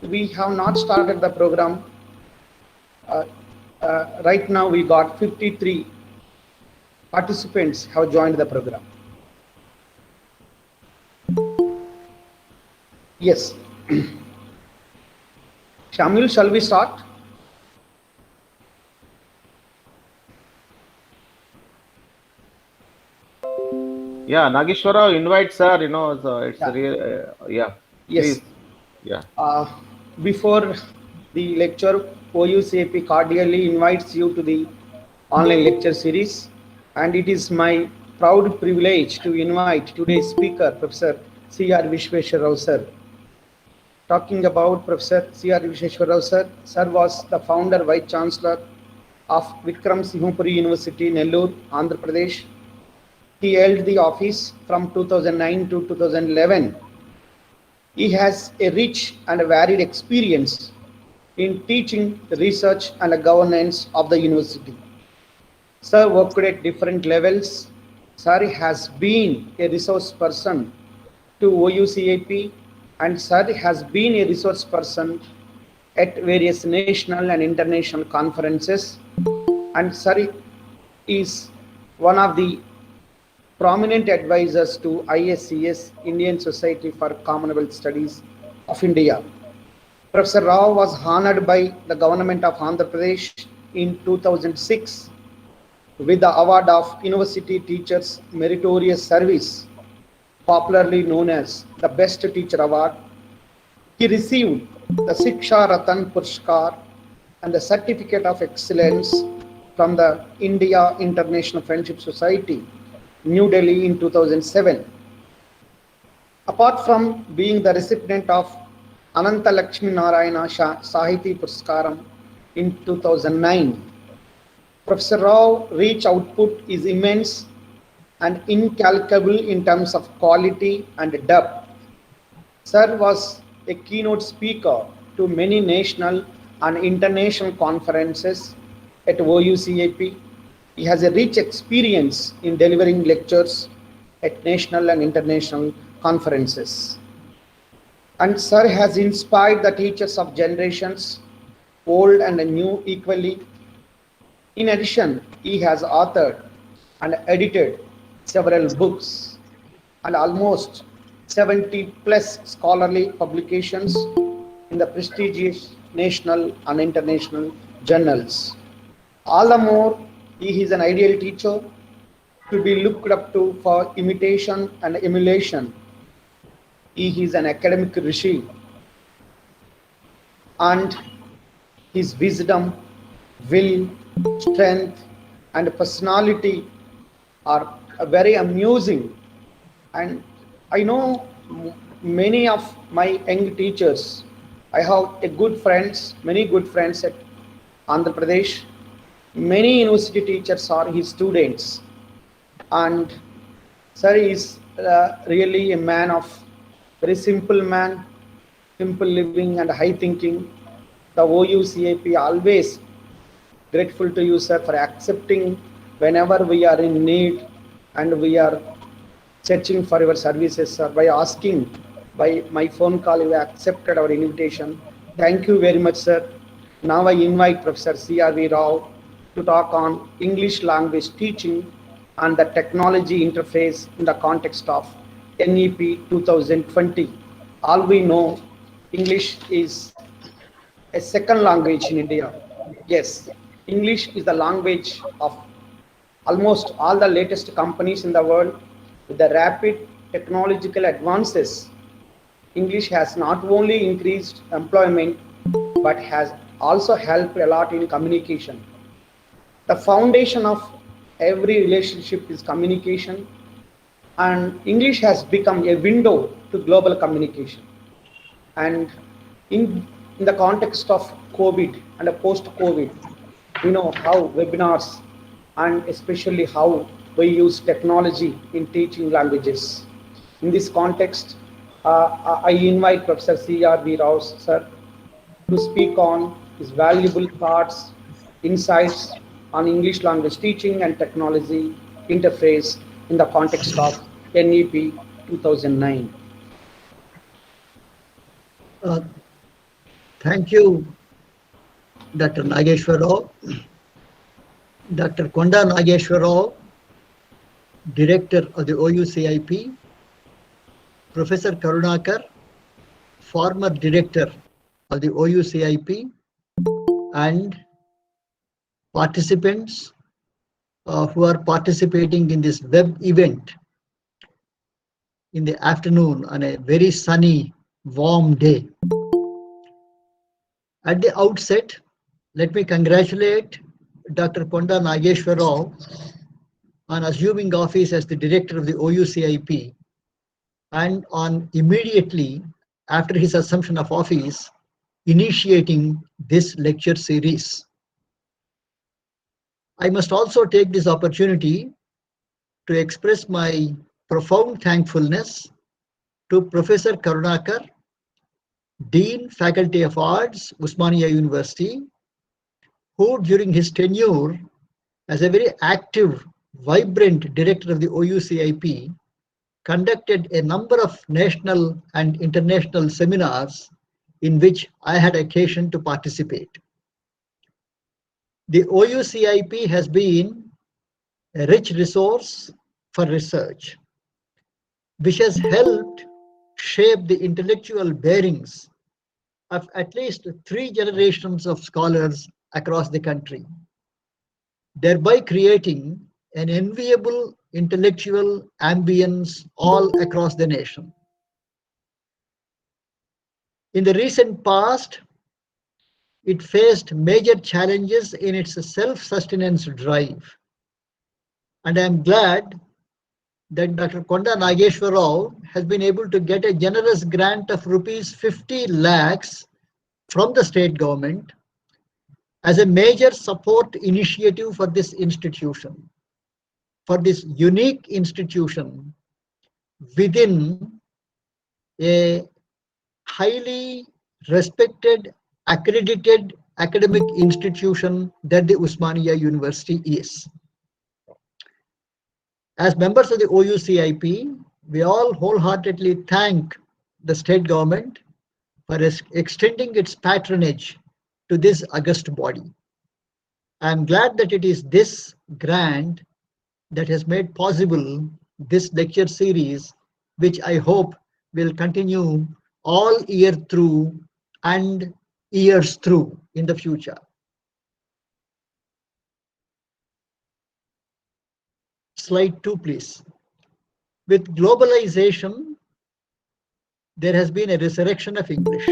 we have not started the program. Uh, right now we got 53 participants have joined the program. Yes. Shamil, shall we start? Yeah, Nageshwara, invite sir. So it's Yeah. real. Yeah, Yes. please. Yeah. Uh, Before the lecture, OUCIP cordially invites you to the online lecture series, and it is my proud privilege to invite today's speaker, Professor C.R. Visweswara sir. Talking about Professor C.R. Visweswara sir, sir was the founder Vice Chancellor of Vikram Singhapuri University, Nellore, Andhra Pradesh. He held the office from 2009 to 2011. He has a rich and varied experience in teaching, research, and governance of the university. Sir worked at different levels. Sir has been a resource person to OUCAP, and Sir has been a resource person at various national and international conferences. And Sir is one of the prominent advisors to ISCS, Indian Society for Commonwealth Studies of India. Professor Rao was honored by the government of Andhra Pradesh in 2006 with the award of University Teachers Meritorious Service, popularly known as the Best Teacher Award. He received the Shiksha Ratan Purskar and the Certificate of Excellence from the India International Friendship Society, New Delhi in 2007. Apart from being the recipient of Ananta Lakshmi Narayana Sahiti Purskaram in 2009, Professor Rao reach output is immense and incalculable in terms of quality and depth. Sir was a keynote speaker to many national and international conferences at OUCAP. He has a rich experience in delivering lectures at national and international conferences. And Sir has inspired the teachers of generations, old and new equally. In addition, he has authored and edited several books and almost 70 plus scholarly publications in the prestigious national and international journals. All the more, he is an ideal teacher to be looked up to for imitation and emulation. He is an academic rishi, and his wisdom, will, strength, and personality are very amusing. And I know many of my young teachers. I have a good friends, many good friends at Andhra Pradesh. Many university teachers are his students, and Sir is really a man of very simple man, simple living and high thinking. The OUCAP always grateful to you, sir, for accepting whenever we are in need and we are searching for your services, sir. By asking, by my phone call, you accepted our invitation. Thank you very much, sir. Now I invite Professor C.R.V. Rao to talk on English language teaching and the technology interface in the context of NEP 2020. All we know, English is a second language in India. Yes, English is the language of almost all the latest companies in the world. With the rapid technological advances, English has not only increased employment but has also helped a lot in communication. The foundation of every relationship is communication, and English has become a window to global communication. And in the context of COVID and post-COVID, we know how webinars and especially how we use technology in teaching languages. In this context, I invite Professor C.R.V. Rao, sir, to speak on his valuable thoughts, insights on English language teaching and technology interface in the context of NEP 2009. Uh, Thank you, Dr. Nageshwarao. Dr. Konda Nageshwarao, Director of the OUCIP, Professor Karunakar, former Director of the OUCIP, and participants who are participating in this web event in the afternoon on a very sunny, warm day. At the outset, let me congratulate Dr. Konda Nageshwarao on assuming office as the director of the OUCIP and on immediately after his assumption of office, initiating this lecture series. I must also take this opportunity to express my profound thankfulness to Professor Karunakar, Dean, Faculty of Arts, Osmania University, who during his tenure as a very active, vibrant director of the OUCIP, conducted a number of national and international seminars in which I had occasion to participate. The OUCIP has been a rich resource for research, which has helped shape the intellectual bearings of at least 3 generations of scholars across the country, thereby creating an enviable intellectual ambience all across the nation. In the recent past, it faced major challenges in its self-sustenance drive. And I am glad that Dr. Konda Nageshwar Rao has been able to get a generous grant of rupees 50 lakhs from the state government as a major support initiative for this institution, for this unique institution within a highly respected, accredited academic institution that the Osmania University is. As members of the OUCIP, we all wholeheartedly thank the state government for extending its patronage to this august body. I am glad that it is this grant that has made possible this lecture series, which I hope will continue all year through and years through in the future. Slide 2, please. With globalization, there has been a resurrection of English.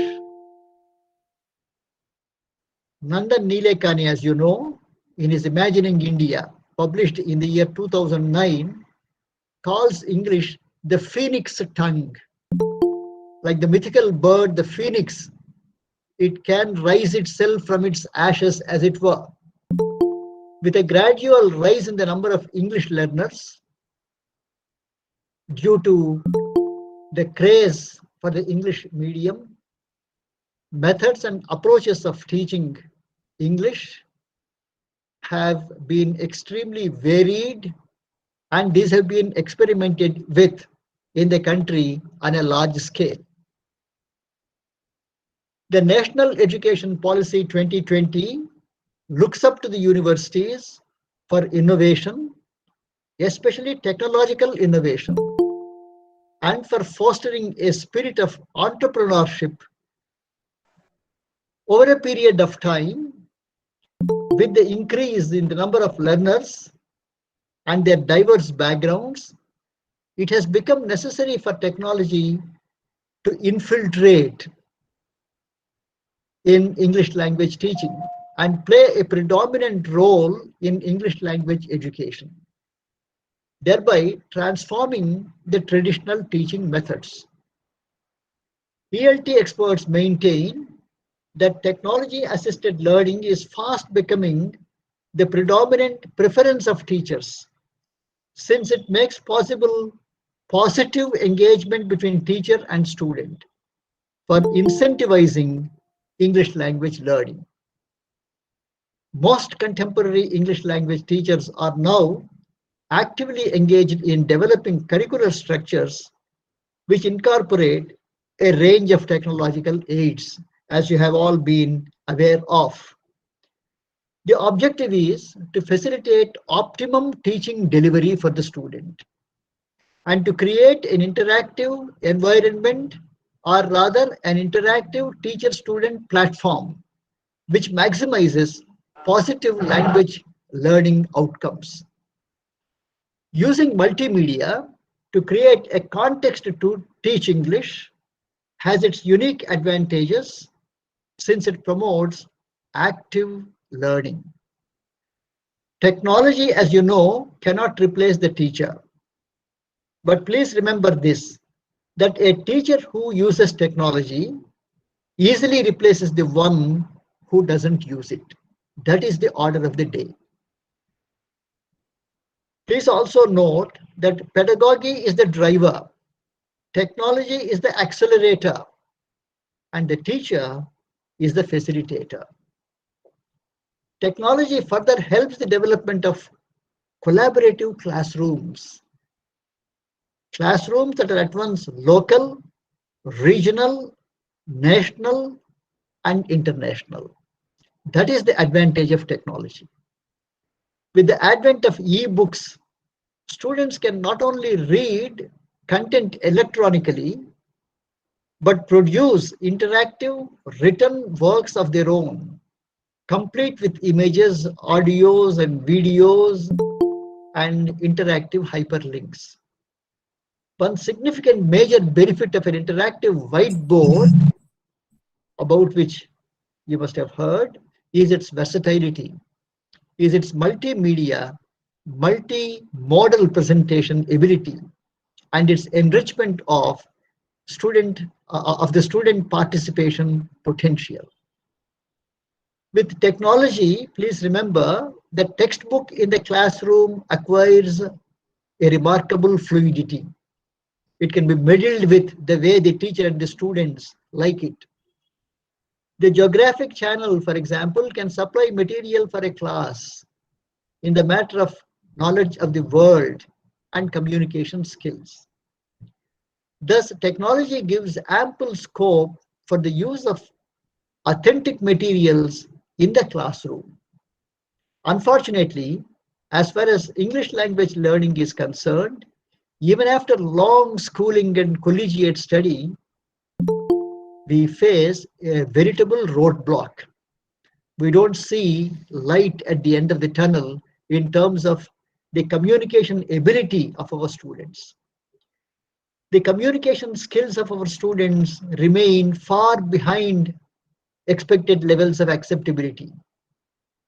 Nandan Nilekani, as you know, in his Imagining India, published in the year 2009, calls English the phoenix tongue. Like the mythical bird, the phoenix, it can rise itself from its ashes, as it were. With a gradual rise in the number of English learners due to the craze for the English medium, methods and approaches of teaching English have been extremely varied, and these have been experimented with in the country on a large scale. The National Education Policy 2020 looks up to the universities for innovation, especially technological innovation, and for fostering a spirit of entrepreneurship. Over a period of time, with the increase in the number of learners and their diverse backgrounds, it has become necessary for technology to infiltrate in English language teaching and play a predominant role in English language education, thereby transforming the traditional teaching methods. ELT experts maintain that technology-assisted learning is fast becoming the predominant preference of teachers, since it makes possible positive engagement between teacher and student for incentivizing English language learning. Most contemporary English language teachers are now actively engaged in developing curricular structures which incorporate a range of technological aids, as you have all been aware of. The objective is to facilitate optimum teaching delivery for the student and to create an interactive environment, or rather an interactive teacher-student platform which maximizes positive language learning outcomes. Using multimedia to create a context to teach English has its unique advantages since it promotes active learning. Technology, as you know, cannot replace the teacher. But please remember this, that a teacher who uses technology easily replaces the one who doesn't use it. That is the order of the day. Please also note that pedagogy is the driver, technology is the accelerator, and the teacher is the facilitator. Technology further helps the development of collaborative classrooms. Classrooms that are at once local, regional, national, and international. That is the advantage of technology. With the advent of e-books, students can not only read content electronically, but produce interactive written works of their own, complete with images, audios, and videos, and interactive hyperlinks. One significant major benefit of an interactive whiteboard, about which you must have heard, is its versatility, is its multimedia, multi-modal presentation ability, and its enrichment of the student participation potential. With technology, please remember that textbook in the classroom acquires a remarkable fluidity. It can be meddled with the way the teacher and the students like it. The geographic channel, for example, can supply material for a class in the matter of knowledge of the world and communication skills. Thus, technology gives ample scope for the use of authentic materials in the classroom. Unfortunately, as far as English language learning is concerned, even after long schooling and collegiate study, we face a veritable roadblock. We don't see light at the end of the tunnel in terms of the communication ability of our students. The communication skills of our students remain far behind expected levels of acceptability,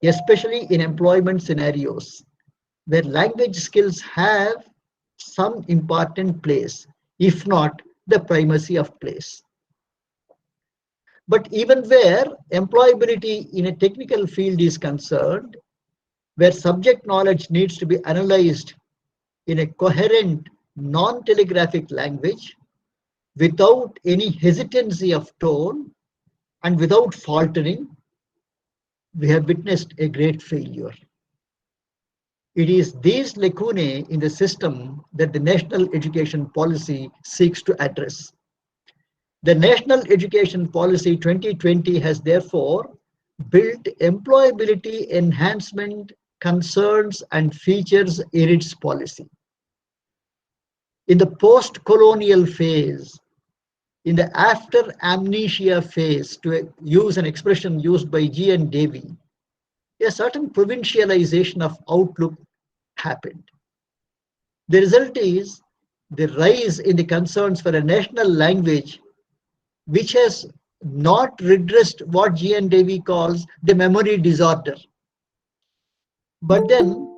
especially in employment scenarios where language skills have some important place, if not the primacy of place. But even where employability in a technical field is concerned, where subject knowledge needs to be analyzed in a coherent, non-telegraphic language, without any hesitancy of tone and without faltering, we have witnessed a great failure. It is these lacunae in the system that the national education policy seeks to address. The National Education Policy 2020 has therefore built employability enhancement concerns and features in its policy. In the post-colonial phase, in the after amnesia phase, to use an expression used by G.N. Davy, a certain provincialization of outlook happened. The result is the rise in the concerns for a national language which has not redressed what G.N. Davy calls the memory disorder. But then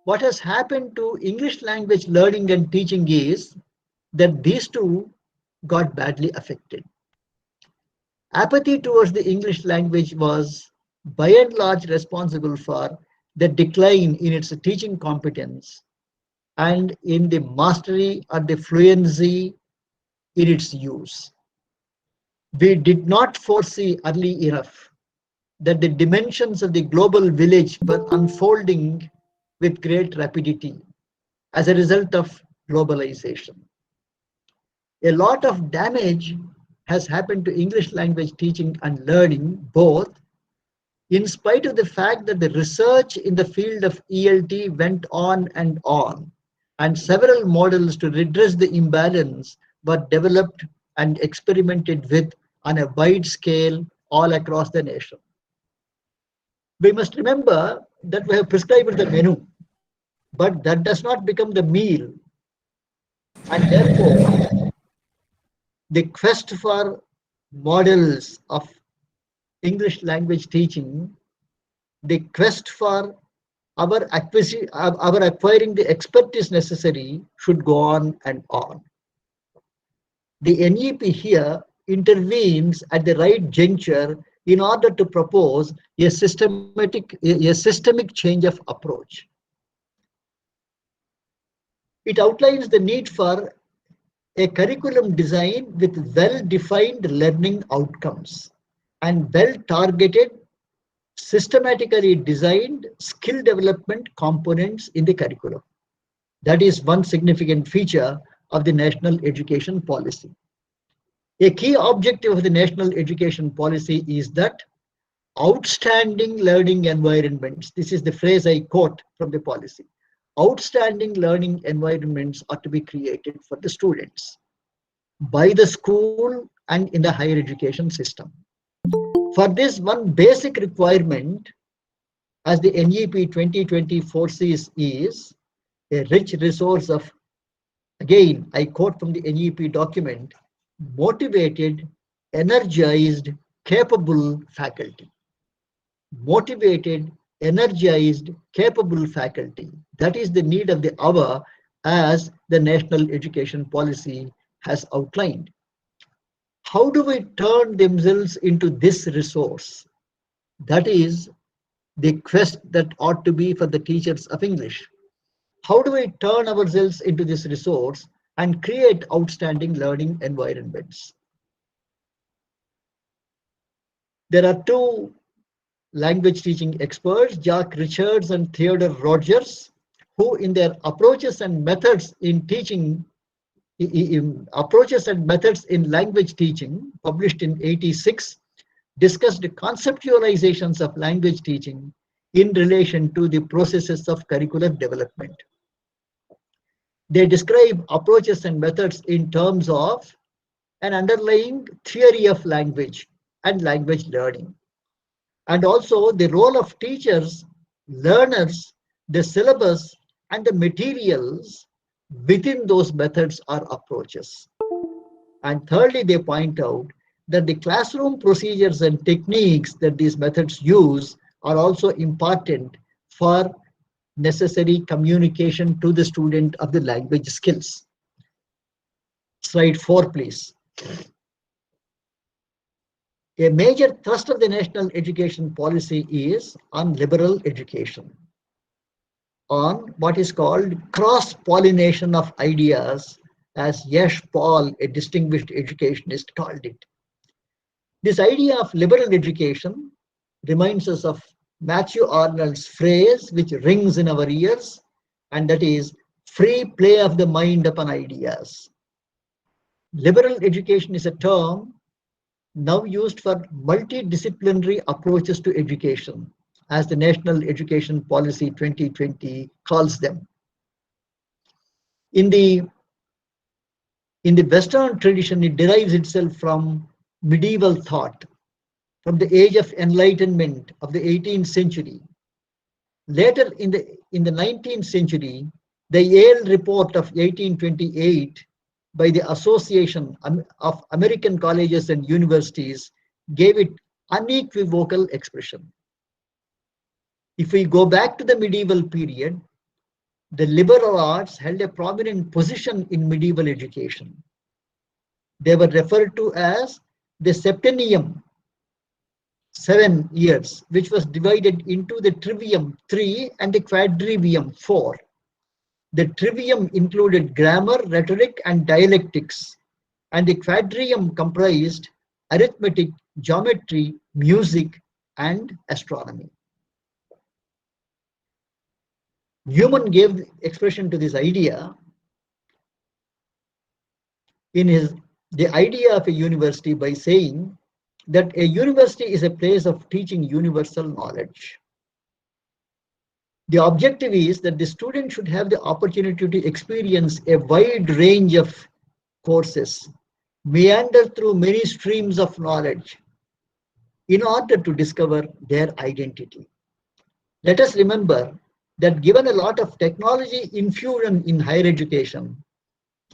what has happened to English language learning and teaching is that these two got badly affected. Apathy towards the English language was by and large responsible for the decline in its teaching competence and in the mastery or the fluency in its use. We did not foresee early enough that the dimensions of the global village were unfolding with great rapidity as a result of globalization. A lot of damage has happened to English language teaching and learning both, in spite of the fact that the research in the field of ELT went on, and several models to redress the imbalance were developed and experimented with on a wide scale all across the nation. We must remember that we have prescribed the menu, but that does not become the meal, and therefore the quest for models of English language teaching, the quest for our acquiring the expertise necessary should go on and on. The NEP here intervenes at the right juncture in order to propose a systemic change of approach. It outlines the need for a curriculum design with well-defined learning outcomes and well-targeted, systematically designed skill development components in the curriculum. That is one significant feature of the national education policy. A key objective of the national education policy is that outstanding learning environments, this is the phrase I quote from the policy, outstanding learning environments are to be created for the students by the school and in the higher education system. For this, one basic requirement, as the NEP 2020 foresees, is a rich resource of, again, I quote from the NEP document, motivated, energized, capable faculty. Motivated, energized, capable faculty. That is the need of the hour as the national education policy has outlined. How do we turn themselves into this resource? That is the quest that ought to be for the teachers of English. How do we turn ourselves into this resource and create outstanding learning environments? There are two language teaching experts, Jack Richards and Theodore Rogers, who in their approaches and methods in teaching, approaches and methods in language teaching, published in '86, discussed conceptualizations of language teaching in relation to the processes of curricular development. They describe approaches and methods in terms of an underlying theory of language and language learning, and also the role of teachers, learners, the syllabus, and the materials within those methods or approaches. And thirdly, they point out that the classroom procedures and techniques that these methods use are also important for necessary communication to the student of the language skills. Slide 4, please. A major thrust of the national education policy is on liberal education, on what is called cross-pollination of ideas, as Yash Paul, a distinguished educationist, called it. This idea of liberal education reminds us of Matthew Arnold's phrase, which rings in our ears, and that is free play of the mind upon ideas. Liberal education is a term now used for multidisciplinary approaches to education, as the National Education Policy 2020 calls them. In the Western tradition, it derives itself from medieval thought, from the age of enlightenment of the 18th century. Later in the 19th century, the Yale report of 1828 by the Association of American Colleges and Universities gave it unequivocal expression. If we go back to the medieval period, the liberal arts held a prominent position in medieval education. They were referred to as the septennium, 7 years, which was divided into the trivium 3 and the quadrivium 4. The trivium included grammar, rhetoric, and dialectics, and the quadrium comprised arithmetic, geometry, music, and astronomy. Newman gave expression to this idea in his the idea of a university by saying that a university is a place of teaching universal knowledge. The objective is that the student should have the opportunity to experience a wide range of courses, meander through many streams of knowledge in order to discover their identity. Let us remember that given a lot of technology infusion in higher education,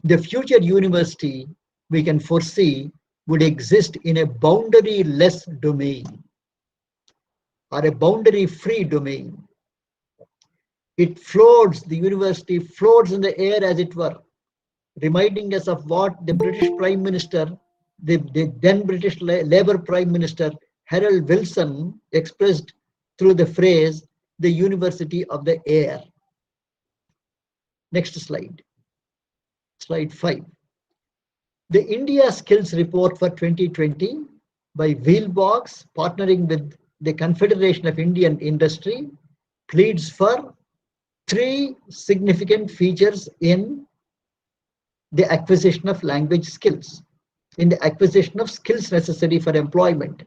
the future university we can foresee would exist in a boundary-less domain or a boundary-free domain. It floats, the university floats in the air as it were, reminding us of what the British Prime Minister, the then British Labour Prime Minister Harold Wilson expressed through the phrase, the University of the Air. Next slide. Slide 5. The India Skills Report for 2020 by Wheelbox, partnering with the Confederation of Indian Industry, pleads for 3 significant features in the acquisition of language skills, in the acquisition of skills necessary for employment.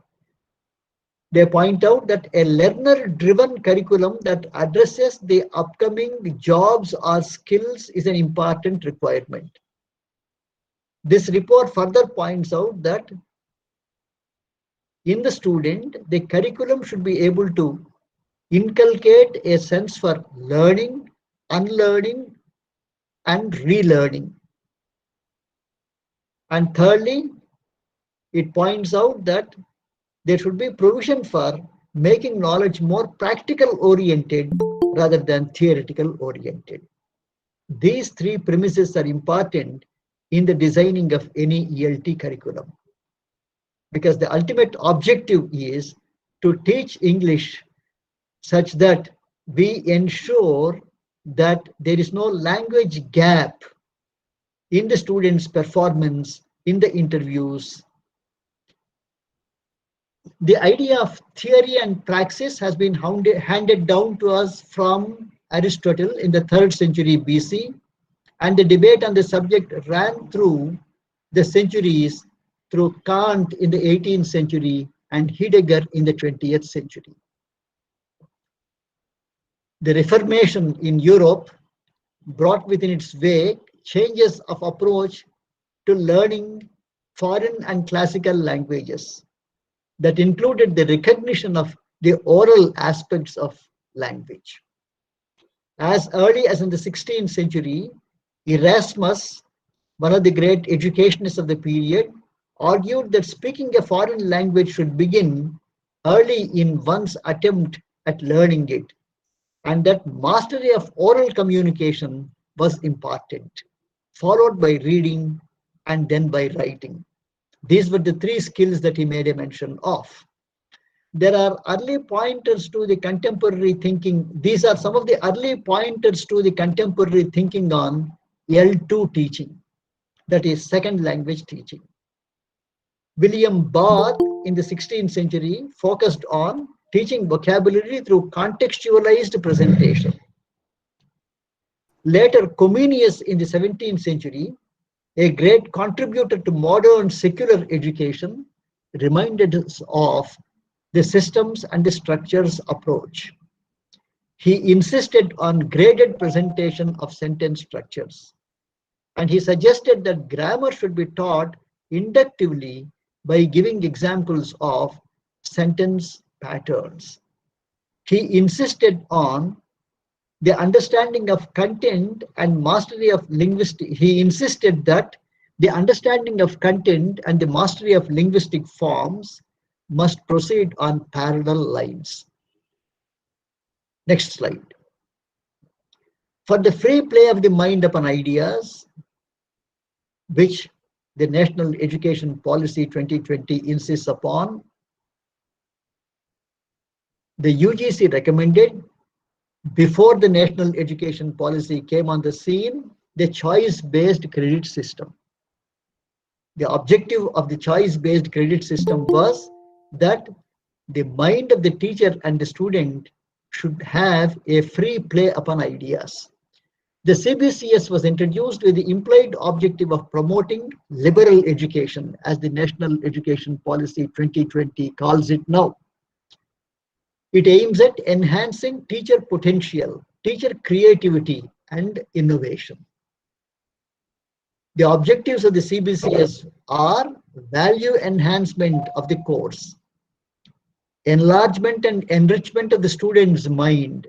They point out that a learner-driven curriculum that addresses the upcoming jobs or skills is an important requirement. This report further points out that in the student, the curriculum should be able to inculcate a sense for learning, unlearning, and relearning. And thirdly, it points out that there should be provision for making knowledge more practical oriented rather than theoretical oriented. These 3 premises are important in the designing of any ELT curriculum, because the ultimate objective is to teach English such that we ensure that there is no language gap in the student's performance in the interviews. The idea of theory and praxis has been handed down to us from Aristotle in the 3rd century BC, and the debate on the subject ran through the centuries through Kant in the 18th century and Heidegger in the 20th century. The Reformation in Europe brought within its wake changes of approach to learning foreign and classical languages that included the recognition of the oral aspects of language. As early as in the 16th century, Erasmus, one of the great educationists of the period, argued that speaking a foreign language should begin early in one's attempt at learning it, and that mastery of oral communication was important, followed by reading and then by writing. These were the 3 skills that he made a mention of. There are early pointers to the contemporary thinking. These are some of the early pointers to the contemporary thinking on L2 teaching, that is second language teaching. William Barth in the 16th century focused on teaching vocabulary through contextualized presentation. Later, Comenius in the 17th century, a great contributor to modern secular education, reminded us of the systems and the structures approach. He insisted on graded presentation of sentence structures, and he suggested that grammar should be taught inductively by giving examples of sentence patterns. He insisted on the understanding of content and mastery of linguistics. He insisted that the understanding of content and the mastery of linguistic forms must proceed on parallel lines. Next slide. For the free play of the mind upon ideas, which the National Education Policy 2020 insists upon, the UGC recommended, before the National Education Policy came on the scene, the choice-based credit system. The objective of the choice-based credit system was that the mind of the teacher and the student should have a free play upon ideas. The CBCS was introduced with the implied objective of promoting liberal education, as the National Education Policy 2020 calls it now. It aims at enhancing teacher potential, teacher creativity, and innovation. The objectives of the CBCS are value enhancement of the course, enlargement and enrichment of the student's mind,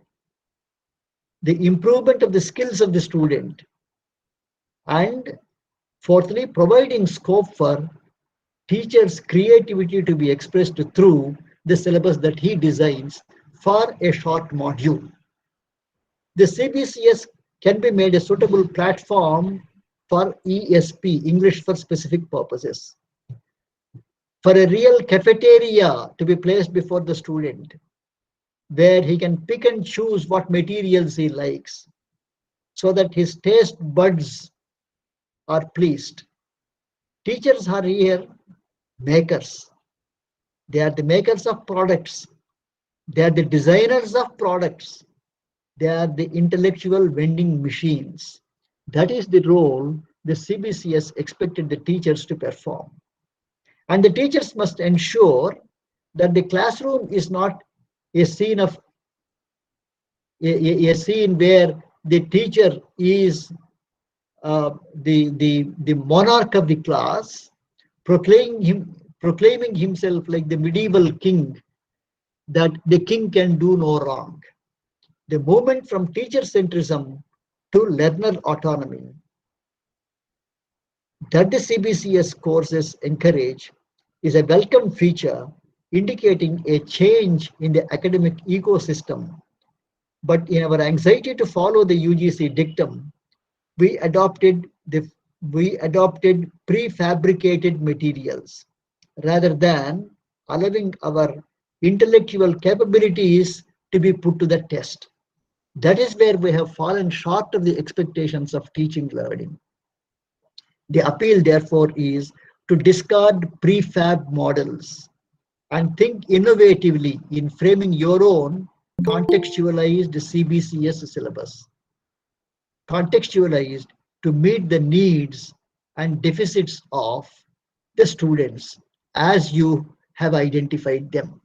the improvement of the skills of the student, and fourthly, providing scope for teacher's creativity to be expressed through the syllabus that he designs for a short module. The CBCS can be made a suitable platform for ESP, English for Specific Purposes, for a real cafeteria to be placed before the student, where he can pick and choose what materials he likes, so that his taste buds are pleased. Teachers are here makers. They are the makers of products. They are the designers of products. They are the intellectual vending machines. That is the role the CBCS expected the teachers to perform. And the teachers must ensure that the classroom is not a scene of a scene where the teacher is the monarch of the class, proclaiming himself like the medieval king, that the king can do no wrong. The movement from teacher centrism to learner autonomy that the CBCS courses encourage is a welcome feature, indicating a change in the academic ecosystem. But in our anxiety to follow the UGC dictum, we adopted prefabricated materials rather than allowing our intellectual capabilities to be put to the test. That is where we have fallen short of the expectations of teaching learning. The appeal, therefore, is to discard prefab models and think innovatively in framing your own contextualized CBCS syllabus, contextualized to meet the needs and deficits of the students as you have identified them.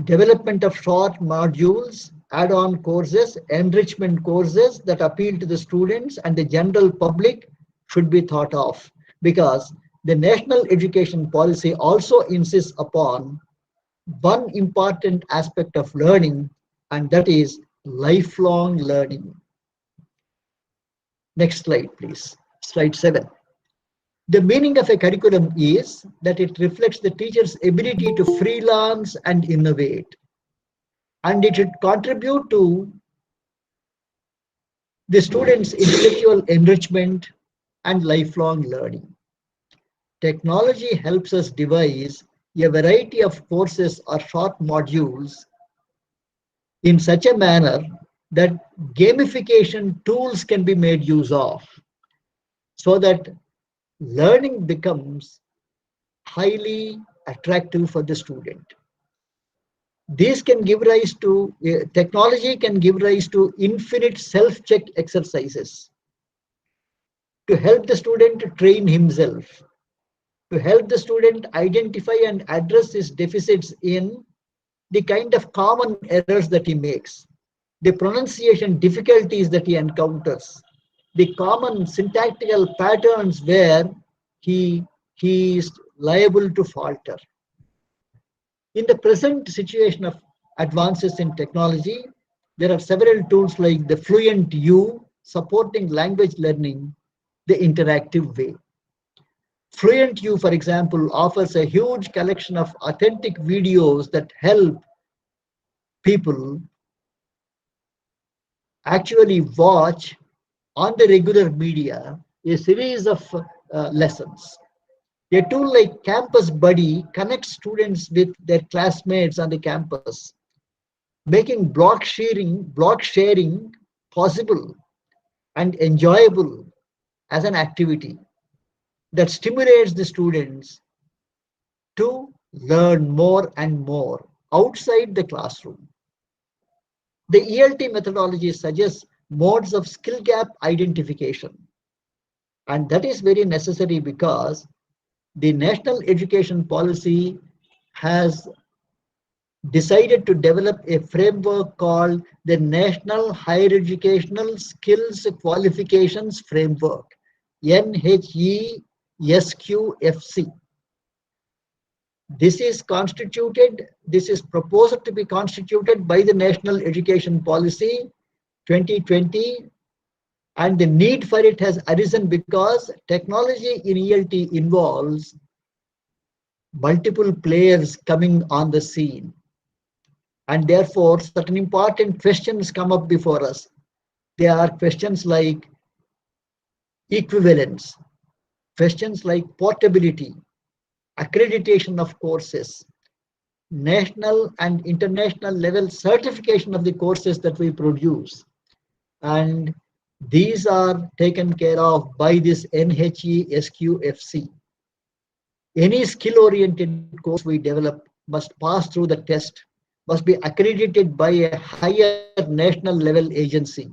Development of short modules, add-on courses, enrichment courses that appeal to the students and the general public should be thought of, because the national education policy also insists upon one important aspect of learning, and that is lifelong learning. Next slide, please. Slide 7. The meaning of a curriculum is that it reflects the teacher's ability to freelance and innovate, and it should contribute to the student's intellectual enrichment and lifelong learning. Technology helps us devise a variety of courses or short modules in such a manner that gamification tools can be made use of, so that learning becomes highly attractive for the student. These can give rise to, technology can give rise to infinite self-check exercises to help the student to train himself, to help the student identify and address his deficits in the kind of common errors that he makes, the pronunciation difficulties that he encounters, the common syntactical patterns where he is liable to falter. In the present situation of advances in technology, there are several tools like the Fluent U supporting language learning the interactive way. Fluent U, for example, offers a huge collection of authentic videos that help people actually watch on the regular media a series of lessons. A tool like Campus Buddy connects students with their classmates on the campus, making block sharing possible and enjoyable as an activity that stimulates the students to learn more and more outside the classroom. The ELT methodology suggests modes of skill gap identification, and that is very necessary because the national education policy has decided to develop a framework called the National Higher Educational Skills Qualifications Framework, NHESQFC. This is proposed to be constituted by the National Education Policy 2020, and the need for it has arisen because technology in ELT involves multiple players coming on the scene, and therefore certain important questions come up before us. There are questions like equivalence, questions like portability, accreditation of courses, national and international level certification of the courses that we produce. And these are taken care of by this NHESQFC. Any skill-oriented course we develop must pass through the test, must be accredited by a higher national level agency.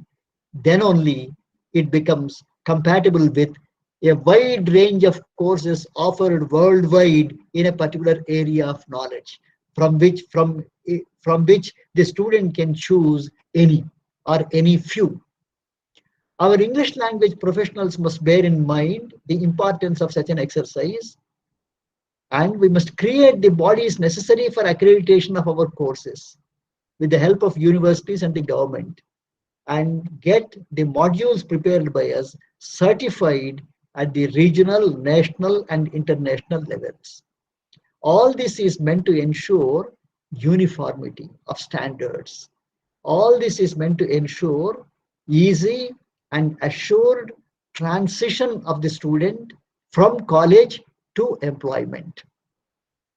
Then only it becomes compatible with a wide range of courses offered worldwide in a particular area of knowledge, from which the student can choose any or any few. Our English language professionals must bear in mind the importance of such an exercise, and we must create the bodies necessary for accreditation of our courses with the help of universities and the government, and get the modules prepared by us certified at the regional, national, and international levels. All this is meant to ensure uniformity of standards. All this is meant to ensure easy and assured transition of the student from college to employment.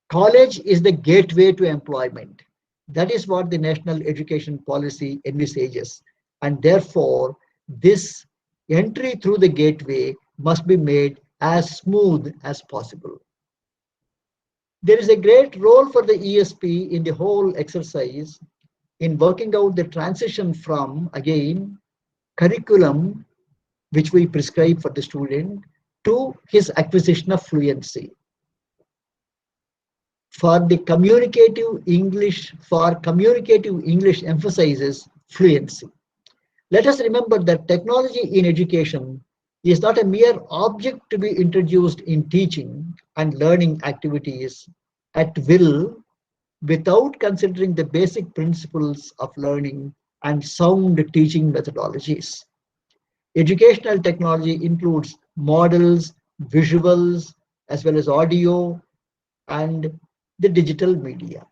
College is the gateway to employment. That is what the national education policy envisages. And therefore, this entry through the gateway must be made as smooth as possible. There is a great role for the ESP in the whole exercise in working out the transition from, again, curriculum which we prescribe for the student to his acquisition of fluency. Communicative English emphasizes fluency. Let us remember that technology in education is not a mere object to be introduced in teaching and learning activities at will without considering the basic principles of learning and sound teaching methodologies. Educational technology includes models, visuals, as well as audio and the digital media.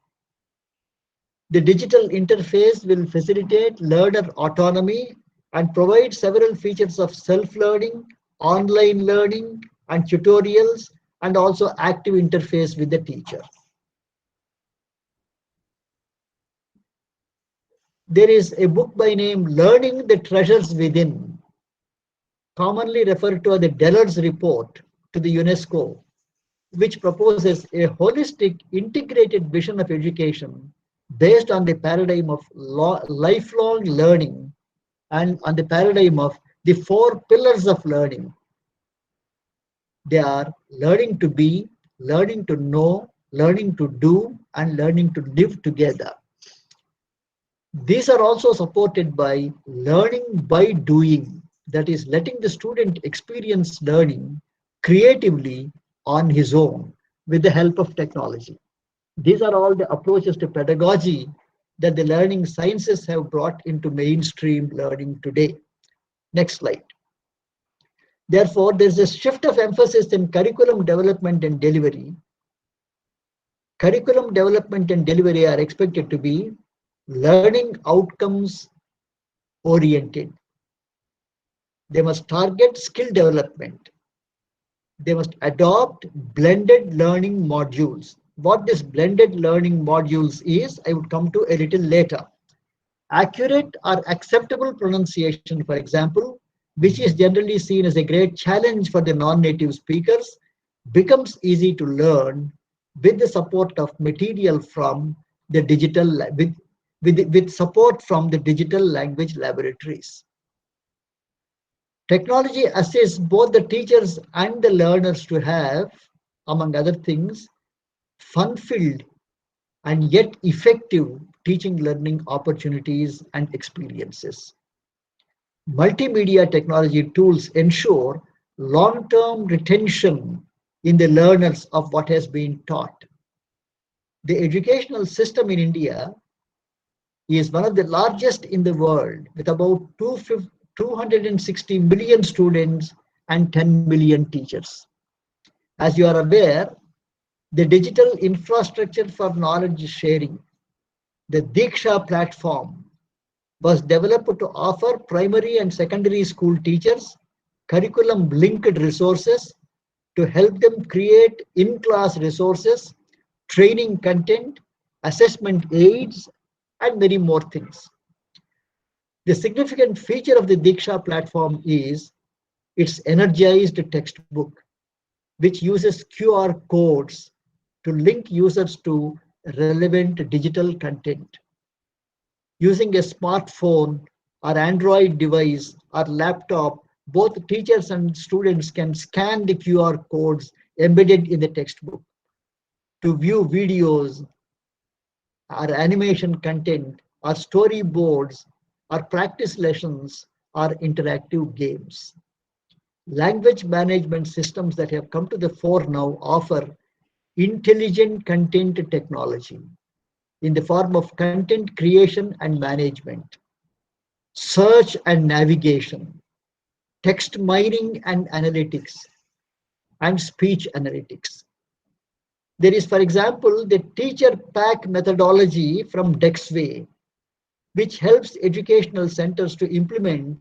The digital interface will facilitate learner autonomy and provide several features of self-learning, online learning, and tutorials, and also active interface with the teacher. There is a book by name Learning the Treasures Within, commonly referred to as the Delors Report to the UNESCO, which proposes a holistic, integrated vision of education based on the paradigm of lifelong learning and on the paradigm of the four pillars of learning. They are learning to be, learning to know, learning to do, and learning to live together. These are also supported by learning by doing, that is, letting the student experience learning creatively on his own with the help of technology. These are all the approaches to pedagogy that the learning sciences have brought into mainstream learning today. Next slide. Therefore, there's a shift of emphasis in curriculum development and delivery. Curriculum development and delivery are expected to be learning outcomes oriented. They must target skill development. They must adopt blended learning modules. What this blended learning modules is, I would come to a little later. Accurate or acceptable pronunciation, for example, which is generally seen as a great challenge for the non-native speakers, becomes easy to learn with the support of material from the digital, with support from the digital language laboratories. Technology assists both the teachers and the learners to have, among other things, fun-filled and yet effective teaching learning opportunities and experiences. Multimedia technology tools ensure long-term retention in the learners of what has been taught. The educational system in India is one of the largest in the world with about 260 million students and 10 million teachers. As you are aware, the digital infrastructure for knowledge sharing, the Diksha platform, was developed to offer primary and secondary school teachers curriculum linked resources to help them create in-class resources, training content, assessment aids, and many more things. The significant feature of the Diksha platform is its energized textbook, which uses QR codes to link users to relevant digital content. Using a smartphone or Android device or laptop, both teachers and students can scan the QR codes embedded in the textbook to view videos or animation content or storyboards or practice lessons or interactive games. Language management systems that have come to the fore now offer intelligent content technology in the form of content creation and management, search and navigation, text mining and analytics, and speech analytics. There is, for example, the teacher pack methodology from Dexway, which helps educational centers to implement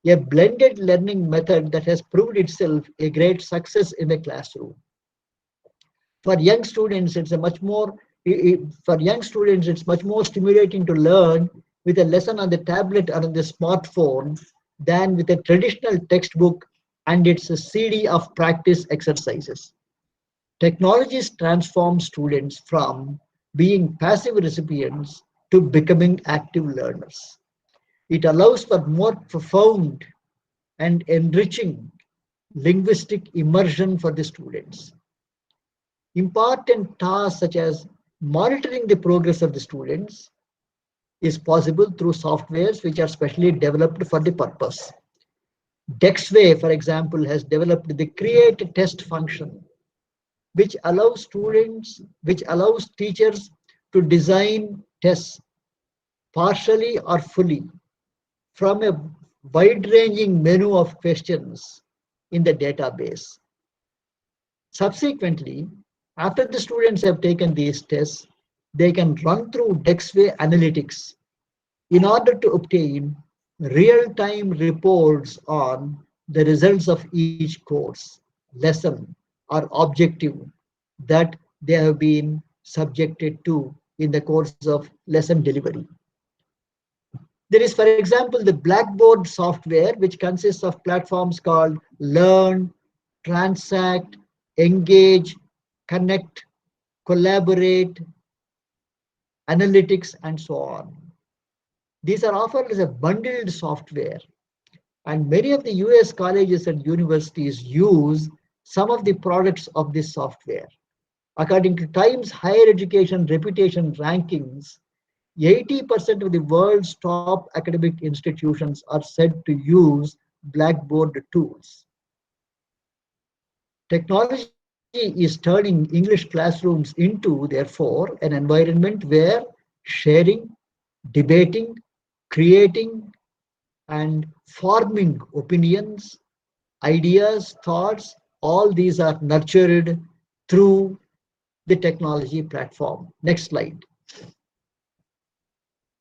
a blended learning method that has proved itself a great success in the classroom. For young students, it's much more stimulating to learn with a lesson on the tablet or on the smartphone than with a traditional textbook and its CD of practice exercises. Technologies transform students from being passive recipients to becoming active learners. It allows for more profound and enriching linguistic immersion for the students. Important tasks such as monitoring the progress of the students is possible through softwares which are specially developed for the purpose. Dexway, for example, has developed the create test function, which allows teachers to design tests partially or fully from a wide-ranging menu of questions in the database. Subsequently, after the students have taken these tests, they can run through Dexway analytics in order to obtain real-time reports on the results of each course, lesson, or objective that they have been subjected to in the course of lesson delivery. There is, for example, the Blackboard software, which consists of platforms called Learn, Transact, Engage, Connect, Collaborate, Analytics, and so on. These are offered as a bundled software, and many of the US colleges and universities use some of the products of this software. According to Times Higher Education Reputation Rankings, 80% of the world's top academic institutions are said to use Blackboard tools. Technology is turning English classrooms into, therefore, an environment where sharing, debating, creating, and forming opinions, ideas, thoughts, all these are nurtured through the technology platform. Next slide.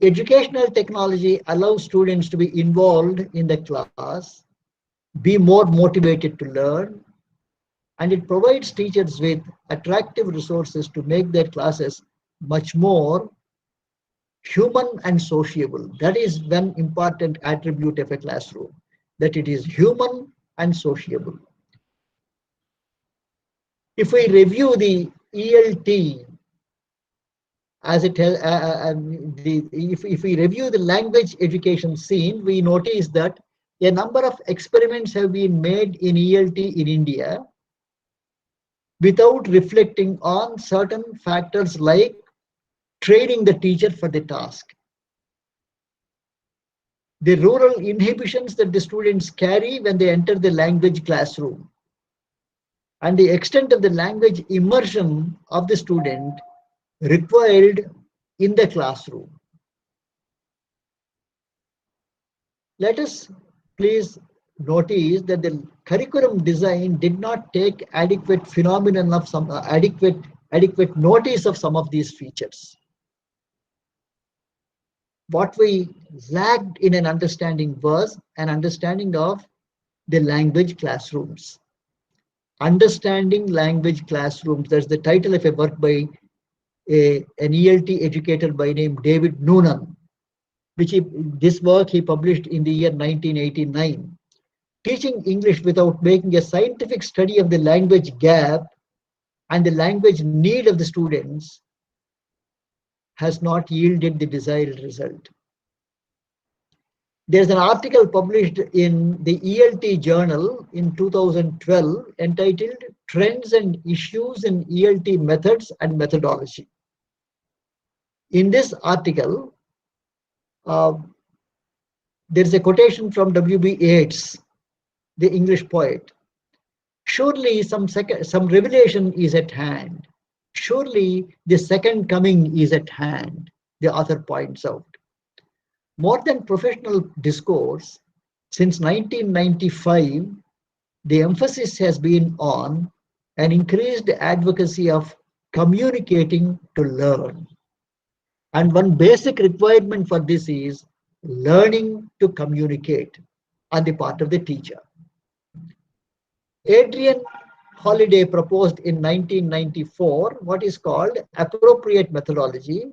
Educational technology allows students to be involved in the class, be more motivated to learn, and it provides teachers with attractive resources to make their classes much more human and sociable. That is one important attribute of a classroom, that it is human and sociable. If we review the ELT as it has, if we review the language education scene, we notice that a number of experiments have been made in ELT in India without reflecting on certain factors like training the teacher for the task, the rural inhibitions that the students carry when they enter the language classroom, and the extent of the language immersion of the student required in the classroom. Let us please notice that the curriculum design did not take adequate phenomenon of some adequate notice of some of these features. What we lacked in an understanding was an understanding of the language classrooms. Understanding language classrooms, that's the title of a work by an ELT educator by name David Noonan, this work he published in the year 1989. Teaching English without making a scientific study of the language gap and the language need of the students has not yielded the desired result. There's an article published in the ELT journal in 2012 entitled Trends and Issues in ELT Methods and Methodology. In this article, there's a quotation from W.B. Yeats, the English poet. Surely some revelation is at hand. Surely the second coming is at hand, the author points out. More than professional discourse, since 1995, the emphasis has been on an increased advocacy of communicating to learn. And one basic requirement for this is learning to communicate on the part of the teacher. Adrian Holiday proposed in 1994 what is called appropriate methodology,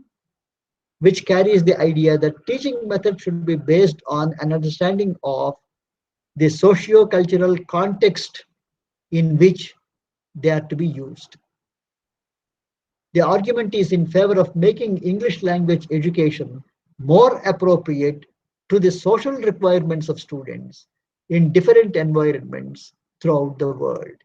which carries the idea that teaching methods should be based on an understanding of the socio-cultural context in which they are to be used. The argument is in favor of making English language education more appropriate to the social requirements of students in different environments throughout the world.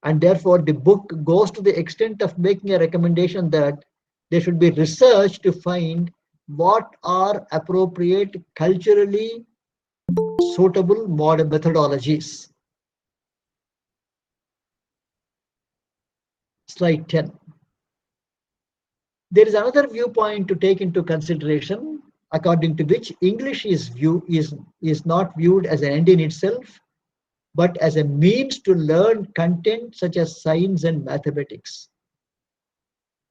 And therefore, the book goes to the extent of making a recommendation that there should be research to find what are appropriate culturally suitable modern methodologies. Slide 10. There is another viewpoint to take into consideration, according to which English is not viewed as an end in itself, but as a means to learn content such as science and mathematics.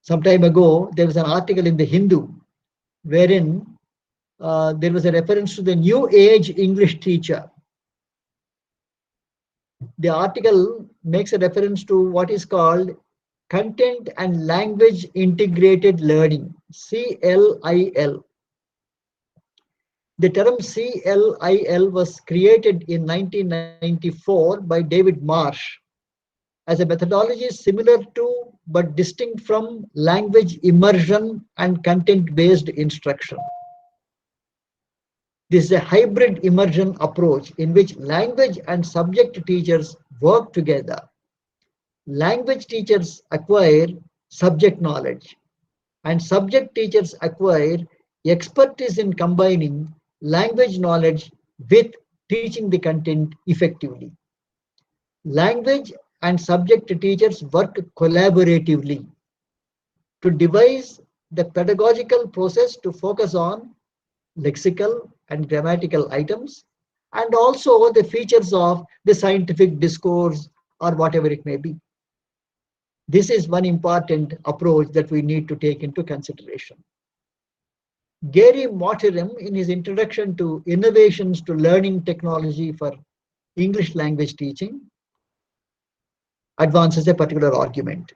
Some time ago, there was an article in the Hindu wherein there was a reference to the new age English teacher. The article makes a reference to what is called content and language integrated learning, CLIL. The term CLIL was created in 1994 by David Marsh as a methodology similar to but distinct from language immersion and content-based instruction. This is a hybrid immersion approach in which language and subject teachers work together. Language teachers acquire subject knowledge, and subject teachers acquire expertise in combining language knowledge with teaching the content effectively. Language and subject teachers work collaboratively to devise the pedagogical process to focus on lexical and grammatical items and also the features of the scientific discourse or whatever it may be. This is one important approach that we need to take into consideration. Gary Mortimer, in his introduction to Innovations to Learning Technology for English Language Teaching, advances a particular argument.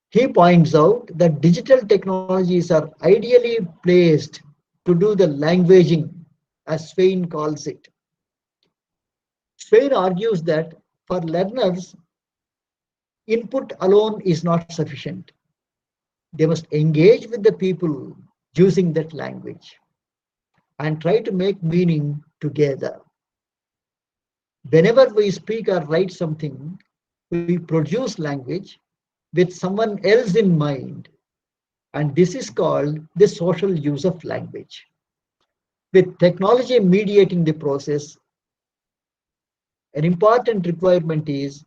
He points out that digital technologies are ideally placed to do the languaging, as Swain calls it. Swain argues that for learners, input alone is not sufficient. They must engage with the people using that language and try to make meaning together. Whenever we speak or write something, we produce language with someone else in mind, and this is called the social use of language. With technology mediating the process, an important requirement is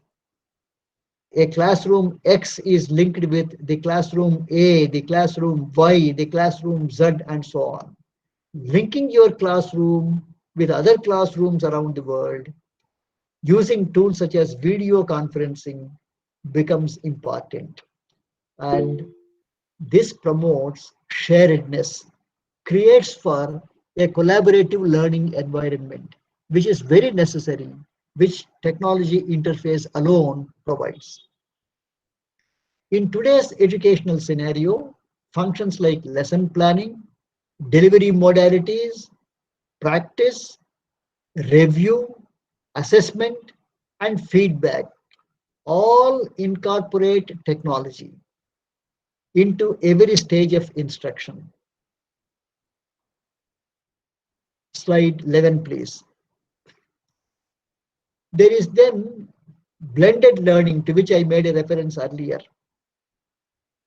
a classroom X is linked with the classroom A, the classroom Y, the classroom Z, and so on. Linking your classroom with other classrooms around the world using tools such as video conferencing becomes important. And this promotes sharedness, creates for a collaborative learning environment, which is very necessary, which technology interface alone provides. In today's educational scenario, functions like lesson planning, delivery modalities, practice, review, assessment, and feedback all incorporate technology into every stage of instruction. Slide 11, please. There is then blended learning, to which I made a reference earlier.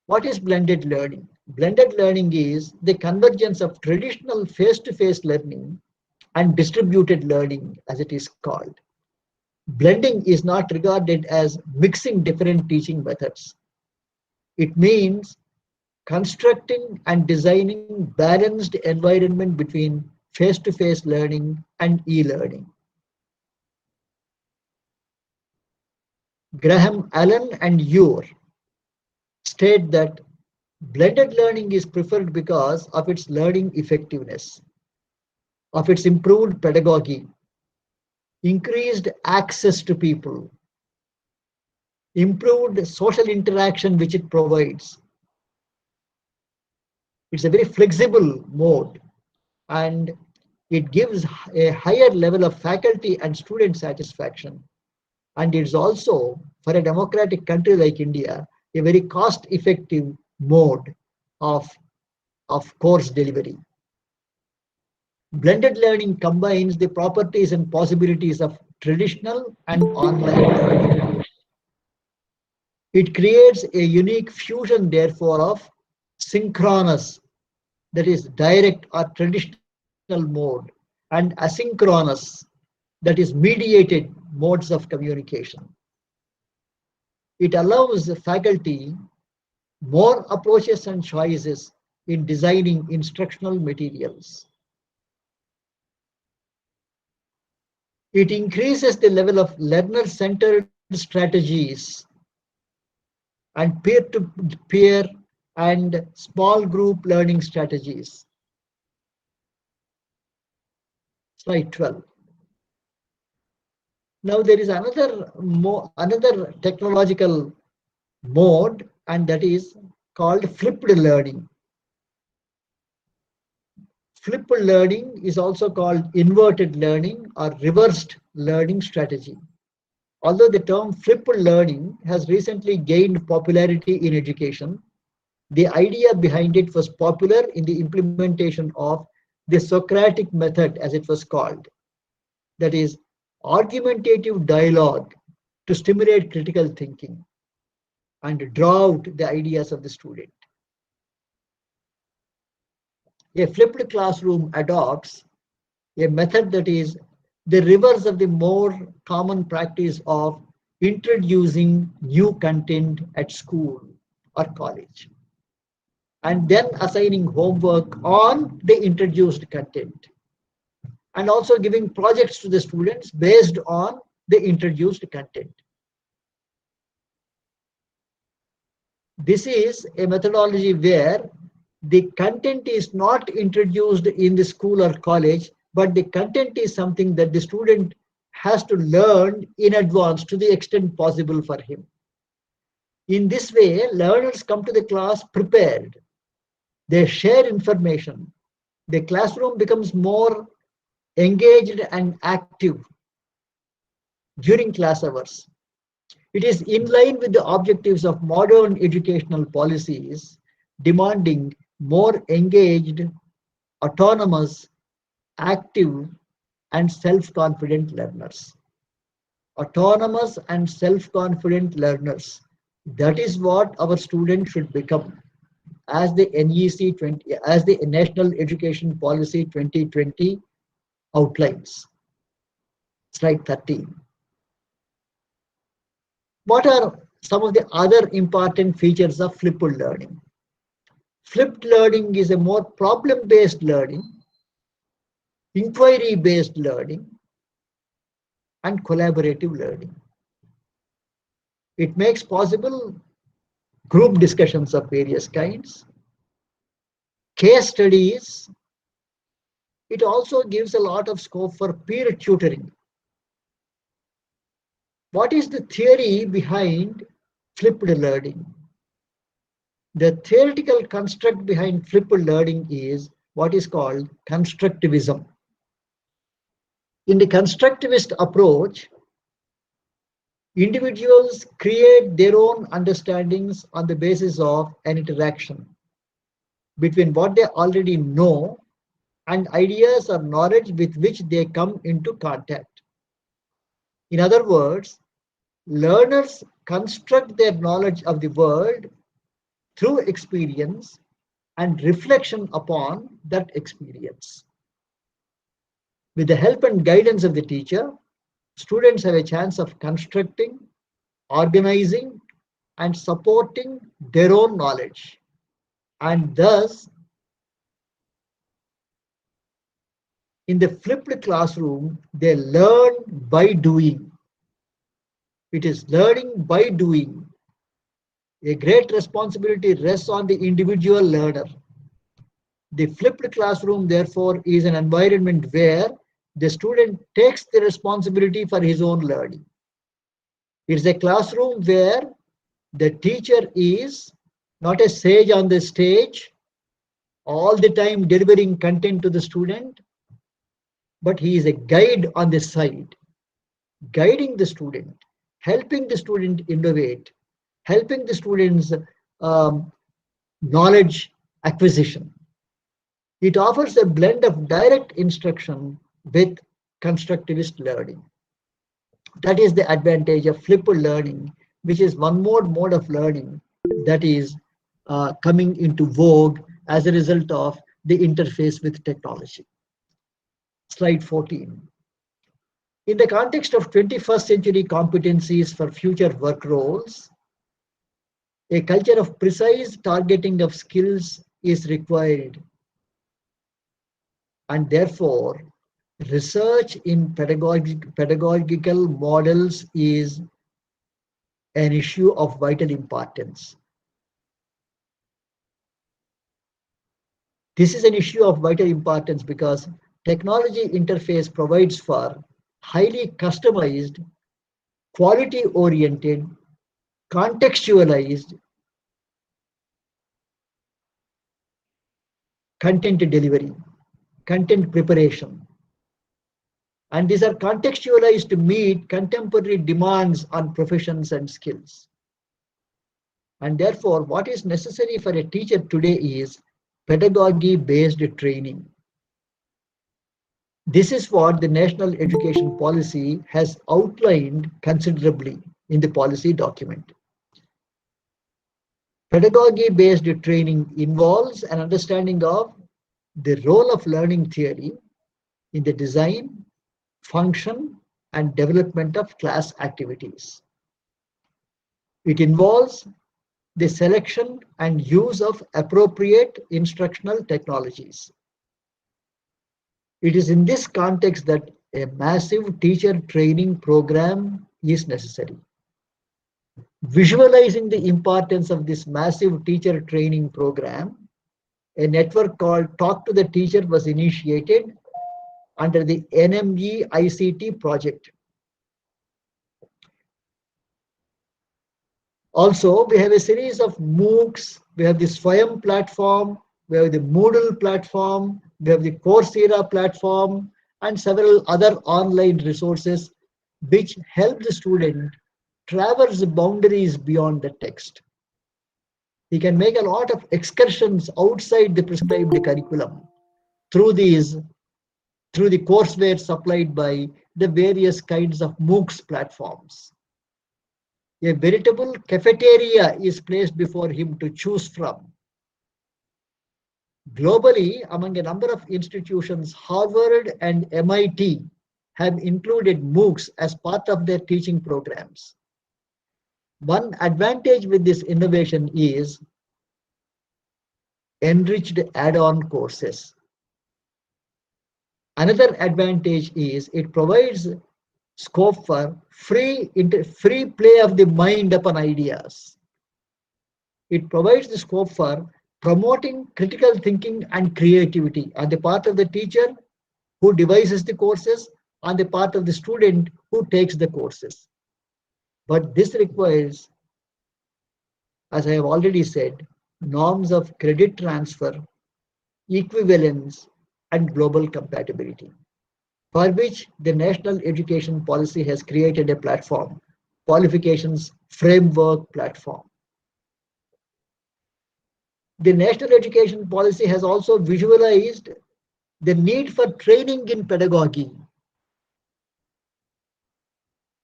What is blended learning? Blended learning is the convergence of traditional face-to-face learning and distributed learning, as it is called. Blending is not regarded as mixing different teaching methods. It means constructing and designing balanced environment between face-to-face learning and e-learning. Graham Allen and Ure state that blended learning is preferred because of its learning effectiveness, of its improved pedagogy, increased access to people, improved social interaction which it provides. It's a very flexible mode, and it gives a higher level of faculty and student satisfaction. And it's also, for a democratic country like India, a very cost-effective mode of course delivery. Blended learning combines the properties and possibilities of traditional and online learning. It creates a unique fusion, therefore, of synchronous, that is direct or traditional mode, and asynchronous, that is mediated modes of communication. It allows the faculty more approaches and choices in designing instructional materials. It increases the level of learner-centered strategies and peer-to-peer and small group learning strategies. Slide 12. Now there is another technological mode, and that is called flipped learning. Flipped learning is also called inverted learning or reversed learning strategy. Although the term flipped learning has recently gained popularity in education, the idea behind it was popular in the implementation of the Socratic method, as it was called. That is, argumentative dialogue to stimulate critical thinking and draw out the ideas of the student. A flipped classroom adopts a method that is the reverse of the more common practice of introducing new content at school or college, and then assigning homework on the introduced content, and also giving projects to the students based on the introduced content. This is a methodology where the content is not introduced in the school or college, but the content is something that the student has to learn in advance to the extent possible for him. In this way, learners come to the class prepared. They share information. The classroom becomes more engaged and active during class hours. It is in line with the objectives of modern educational policies demanding more engaged, autonomous, active, and self-confident learners. Autonomous and self-confident learners. That is what our students should become as the NEC 20, as the National Education Policy 2020 outlines. Slide 13. What are some of the other important features of flipped learning? Flipped learning is a more problem-based learning, inquiry-based learning, and collaborative learning. It makes possible group discussions of various kinds, case studies. It also gives a lot of scope for peer tutoring. What is the theory behind flipped learning? The theoretical construct behind flipped learning is what is called constructivism. In the constructivist approach, individuals create their own understandings on the basis of an interaction between what they already know and ideas or knowledge with which they come into contact. In other words, learners construct their knowledge of the world through experience and reflection upon that experience. With the help and guidance of the teacher, students have a chance of constructing, organizing, and supporting their own knowledge. And thus, in the flipped classroom, they learn by doing. It is learning by doing. A great responsibility rests on the individual learner. The flipped classroom, therefore, is an environment where the student takes the responsibility for his own learning. It's a classroom where the teacher is not a sage on the stage, all the time delivering content to the student, but he is a guide on the side, guiding the student, helping the student innovate, helping the students' knowledge acquisition. It offers a blend of direct instruction with constructivist learning. That is the advantage of flipped learning, which is one more mode of learning that is coming into vogue as a result of the interface with technology. Slide 14. In the context of 21st century competencies for future work roles, a culture of precise targeting of skills is required. And therefore, research in pedagogical models is an issue of vital importance. This is an issue of vital importance because technology interface provides for highly customized, quality-oriented, contextualized content delivery, content preparation. And these are contextualized to meet contemporary demands on professions and skills. And therefore, what is necessary for a teacher today is pedagogy-based training. This is what the National Education Policy has outlined considerably in the policy document. Pedagogy-based training involves an understanding of the role of learning theory in the design, function, and development of class activities. It involves the selection and use of appropriate instructional technologies. It is in this context that a massive teacher training program is necessary. Visualizing the importance of this massive teacher training program, a network called Talk to the Teacher was initiated under the NME ICT project. Also, we have a series of MOOCs. We have the Swayam platform, we have the Moodle platform, we have the Coursera platform, and several other online resources which help the student traverse the boundaries beyond the text. He can make a lot of excursions outside the prescribed curriculum through through the courseware supplied by the various kinds of MOOCs platforms. A veritable cafeteria is placed before him to choose from. Globally, among a number of institutions, Harvard and MIT have included MOOCs as part of their teaching programs. One advantage with this innovation is enriched add-on courses. Another advantage is it provides scope for free play of the mind upon ideas. It provides the scope for promoting critical thinking and creativity on the part of the teacher who devises the courses, on the part of the student who takes the courses. But this requires, as I have already said, norms of credit transfer, equivalence, and global compatibility, for which the National Education Policy has created a platform, Qualifications Framework Platform. The National Education Policy has also visualized the need for training in pedagogy.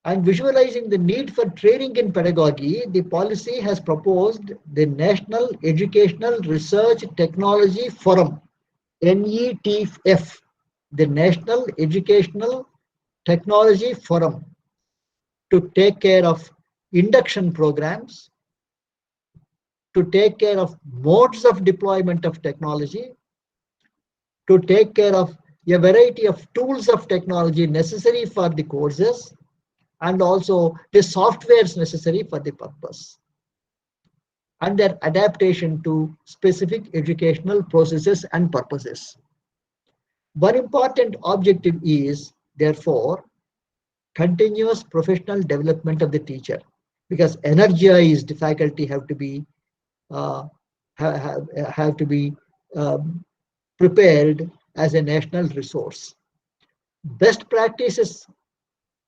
And visualizing the need for training in pedagogy, the policy has proposed the National Educational Research Technology Forum, NETF, the National Educational Technology Forum, to take care of induction programs, to take care of modes of deployment of technology, to take care of a variety of tools of technology necessary for the courses, and also the softwares necessary for the purpose, and their adaptation to specific educational processes and purposes. One important objective is, therefore, continuous professional development of the teacher, because energized faculty have to be prepared as a national resource. Best practices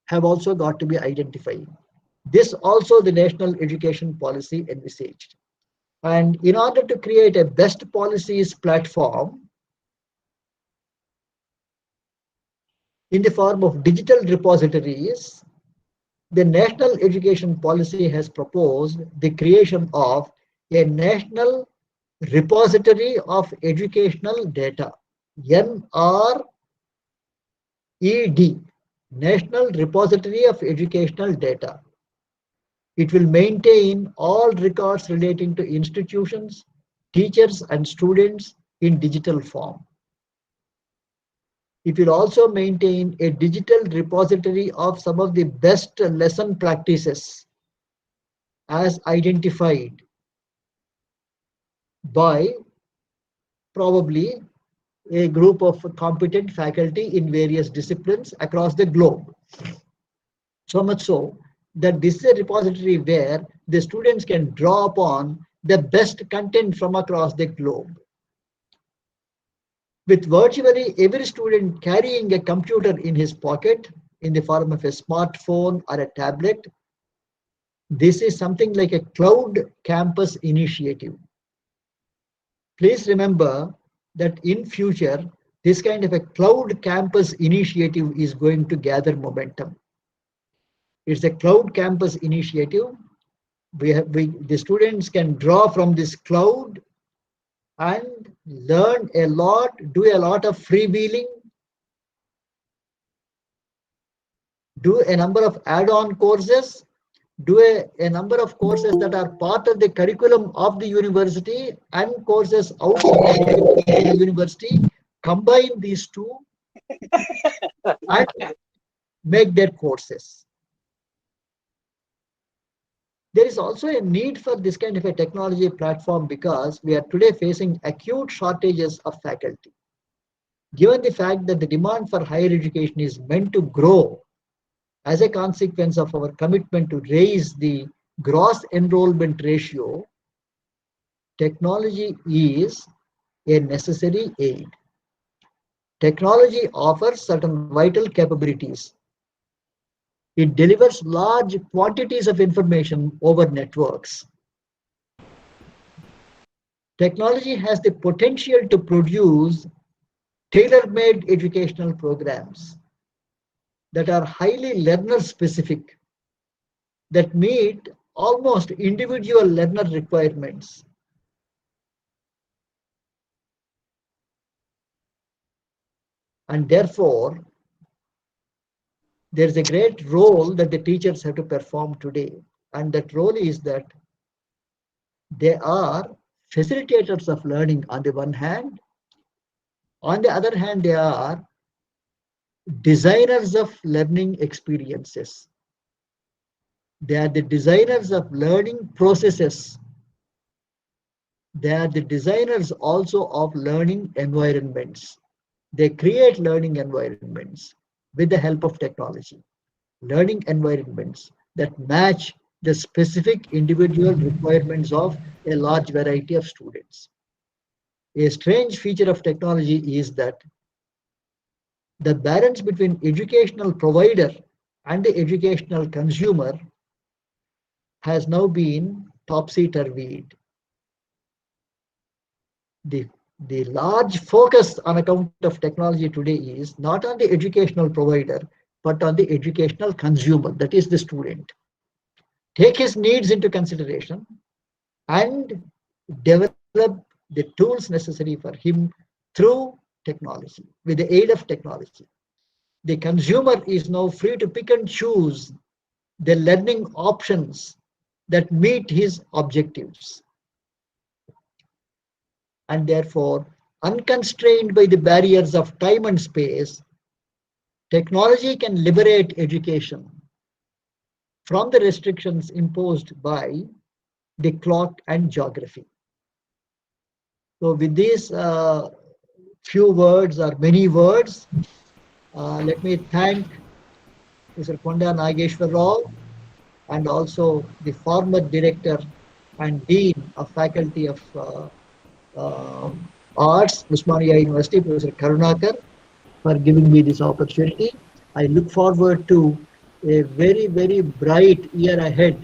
have also got to be identified. This also the National Education Policy envisaged. And in order to create a best policies platform in the form of digital repositories, the National Education Policy has proposed the creation of a National Repository of Educational Data, NRED, National Repository of Educational Data. It will maintain all records relating to institutions, teachers, and students in digital form. It will also maintain a digital repository of some of the best lesson practices as identified by probably a group of competent faculty in various disciplines across the globe. So much so that this is a repository where the students can draw upon the best content from across the globe. With virtually every student carrying a computer in his pocket in the form of a smartphone or a tablet, this is something like a cloud campus initiative. Please remember that in future, this kind of a cloud campus initiative is going to gather momentum. It's a cloud campus initiative. The students can draw from this cloud and learn a lot, do a lot of freewheeling, do a number of add-on courses, do a number of courses that are part of the curriculum of the university and courses outside the university, combine these two and make their courses. There is also a need for this kind of a technology platform because we are today facing acute shortages of faculty. Given the fact that the demand for higher education is meant to grow as a consequence of our commitment to raise the gross enrollment ratio, technology is a necessary aid. Technology offers certain vital capabilities. It delivers large quantities of information over networks. Technology has the potential to produce tailor-made educational programs that are highly learner-specific, that meet almost individual learner requirements. And therefore, there's a great role that the teachers have to perform today. And that role is that they are facilitators of learning on the one hand. On the other hand, they are designers of learning experiences. They are the designers of learning processes. They are the designers also of learning environments. They create learning environments with the help of technology. Learning environments that match the specific individual requirements of a large variety of students. A strange feature of technology is that the balance between educational provider and the educational consumer has now been topsy-turvied. The, the large focus on account of technology today is not on the educational provider, but on the educational consumer, that is the student. Take his needs into consideration and develop the tools necessary for him through technology, with the aid of technology. The consumer is now free to pick and choose the learning options that meet his objectives. And therefore, unconstrained by the barriers of time and space, technology can liberate education from the restrictions imposed by the clock and geography. So with these few words or many words, let me thank Mr. Konda Nageshwar Rao and also the former director and dean of faculty of arts, Osmania University, Professor Karunakar, for giving me this opportunity. I look forward to a very, very bright year ahead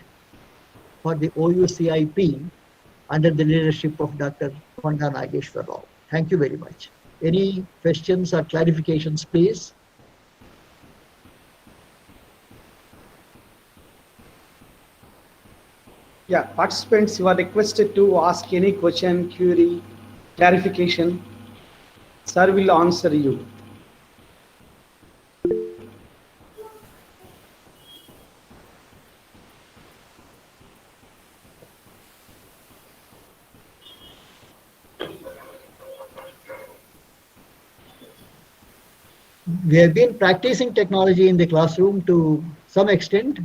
for the OUCIP under the leadership of Dr. Konda Nageshwar Rao. Thank you very much. Any questions or clarifications, please? Yeah, participants, you are requested to ask any question, query, clarification. Sir will answer you. We have been practicing technology in the classroom to some extent,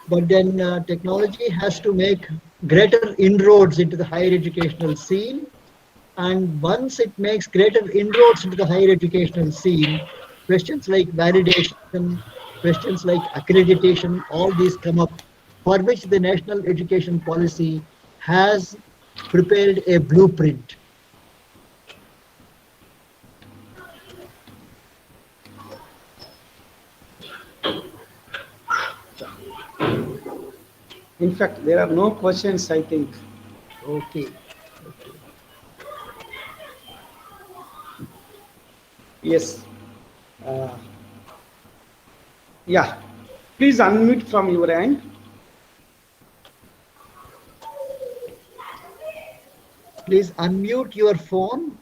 but then technology has to make greater inroads into the higher educational scene. And once it makes greater inroads into the higher educational scene, questions like validation, questions like accreditation, all these come up, for which the national education policy has prepared a blueprint. In fact, there are no questions, I think. Okay. Okay. Yes. Yeah. Please unmute from your end. Please unmute your phone,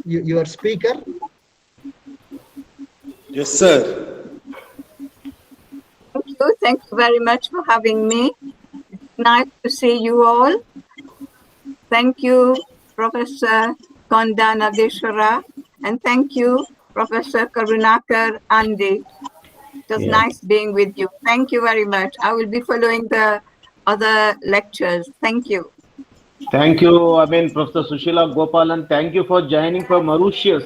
your speaker. Yes, sir. Thank you. Thank you very much for having me. It's nice to see you all. Thank you, Professor Konda Nageshwara, and thank you, Professor Karunakar Andy. It was nice being with you. Thank you very much. I will be following the other lectures. Thank you. Thank you, Professor Sushila Gopalan. Thank you for joining from Mauritius.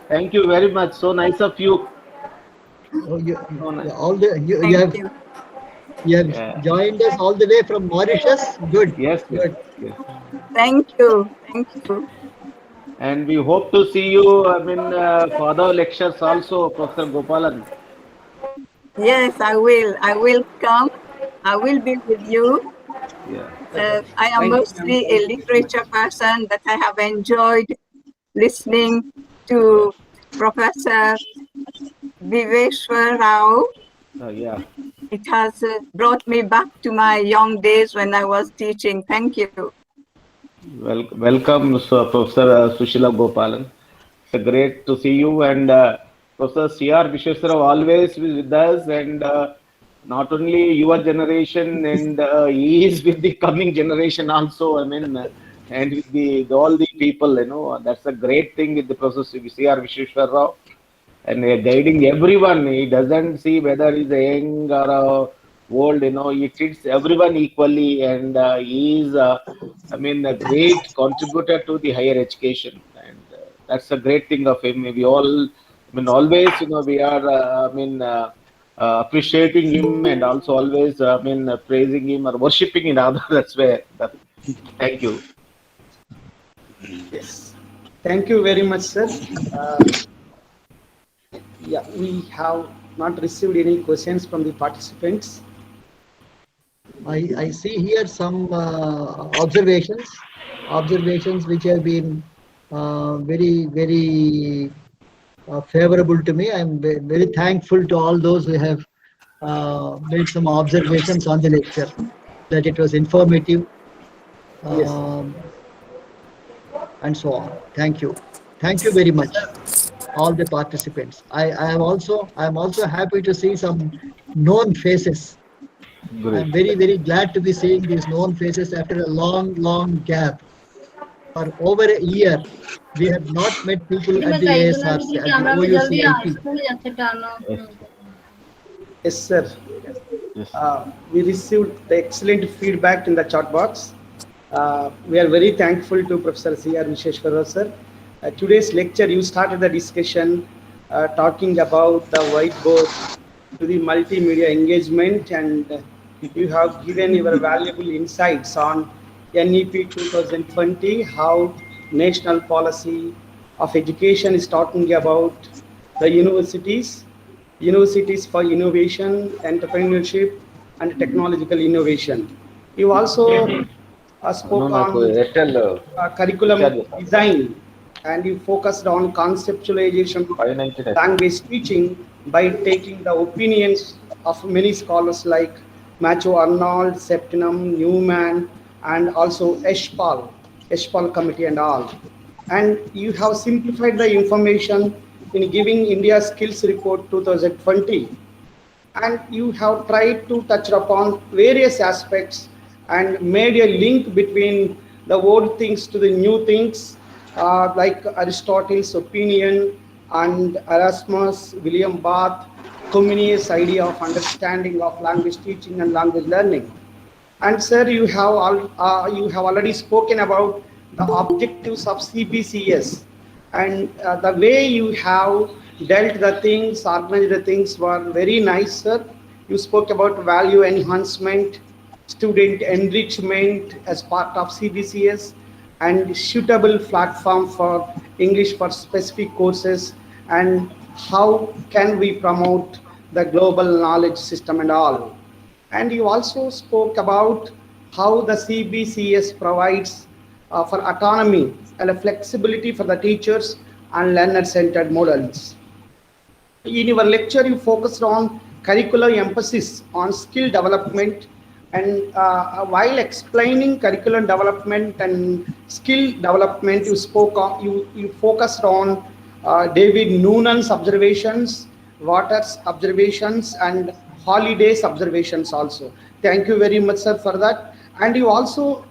Thank you very much. So nice of you. Oh, nice. Thank you. You have joined us all the way from Mauritius. Good. Yes, Good. yes. Thank you. Thank you. And we hope to see you, for other lectures also, Professor Gopalan. Yes, I will. I will come. I will be with you. Yeah. I am mostly a literature person, but I have enjoyed listening to Professor Visweswara. Yeah. It has brought me back to my young days when I was teaching. Thank you. Welcome, Professor Sushila Gopalan. It's great to see you, and Professor C.R. Vishweswara always with us, and not only your generation, and he is with the coming generation also. I mean, and with all the people, that's a great thing with the Professor C.R. Vishweswara, and guiding everyone. He doesn't see whether he's a young or old. He treats everyone equally, and he is, I mean, a great contributor to the higher education, and that's a great thing of him. We all, I mean, always, we are, I mean. Appreciating him, and also always, I mean, praising him or worshipping in other. That's where. Thank you. Yes. Thank you very much, sir. Yeah, we have not received any questions from the participants. I see here some observations which have been very favorable to me. I'm very thankful to all those who have made some observations on the lecture, that it was informative, Yes. um, and so on. Thank you very much, all the participants. I'm also happy to see some known faces. Great. I'm very glad to be seeing these known faces after a long gap. For over a year, we have not met people at the ASRC, at the OUCIP. Yes. Yes, sir. Yes. We received the excellent feedback in the chat box. We are very thankful to Professor C.R. Vishweswara, sir. Today's lecture, you started the discussion talking about the whiteboard to the multimedia engagement, and you have given your valuable insights on NEP 2020, how national policy of education is talking about the universities for innovation, entrepreneurship, and technological innovation. You also spoke నాకు on Airtel curriculum recharge చేస్తాను design, and you focused on conceptualization of 599. language teaching by taking the opinions of many scholars like Macho Arnold, Septinum, Newman, and also Eshpal committee and all. And you have simplified the information in giving India Skills Report 2020, and you have tried to touch upon various aspects and made a link between the old things to the new things, like Aristotle's opinion and Erasmus, William Barth, Comenius' idea of understanding of language teaching and language learning. And sir, you have already spoken about the objectives of CBCS, and the way you have dealt the things, organized the things were very nice, sir. You spoke about value enhancement, student enrichment as part of CBCS, and suitable platform for English for specific courses, and how can we promote the global knowledge system and all. And you also spoke about how the CBCS provides for autonomy and a flexibility for the teachers and learner-centered models. In your lecture, you focused on curricular emphasis on skill development, and while explaining curriculum development and skill development, you focused on David Noonan's observations, Waters' observations, and Holiday's observations also. Thank you very much, sir, for that. And you also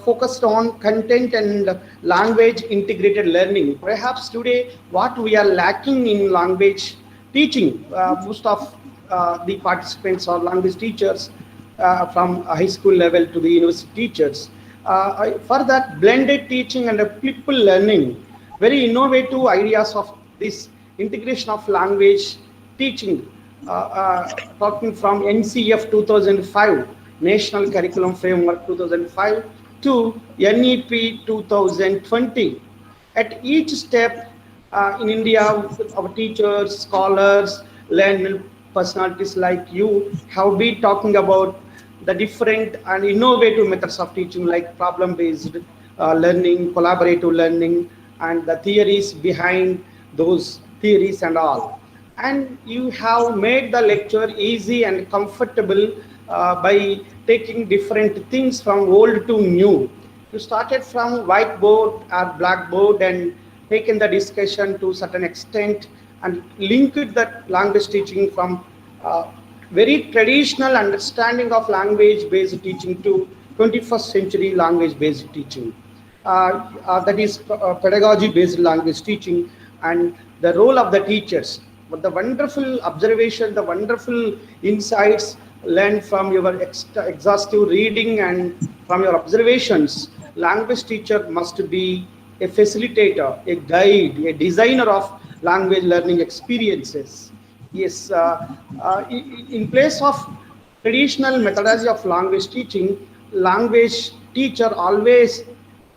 focused on content and language integrated learning. Perhaps today, what we are lacking in language teaching, most of the participants are language teachers from high school level to the university teachers. For that, blended teaching and flipped learning, very innovative ideas of this integration of language teaching, talking from NCF 2005, National Curriculum Framework 2005, to NEP 2020. At each step in India, our teachers, scholars, learned personalities like you have been talking about the different and innovative methods of teaching like problem-based learning, collaborative learning, and the theories behind those theories and all. And you have made the lecture easy and comfortable by taking different things from old to new. You started from whiteboard or blackboard and taken the discussion to certain extent and linked that language teaching from very traditional understanding of language based teaching to 21st century language based teaching. That is pedagogy based language teaching and the role of the teachers. But the wonderful observation, the wonderful insights learned from your exhaustive reading and from your observations. Language teacher must be a facilitator, a guide, a designer of language learning experiences. Yes, in place of traditional methodology of language teaching, language teacher always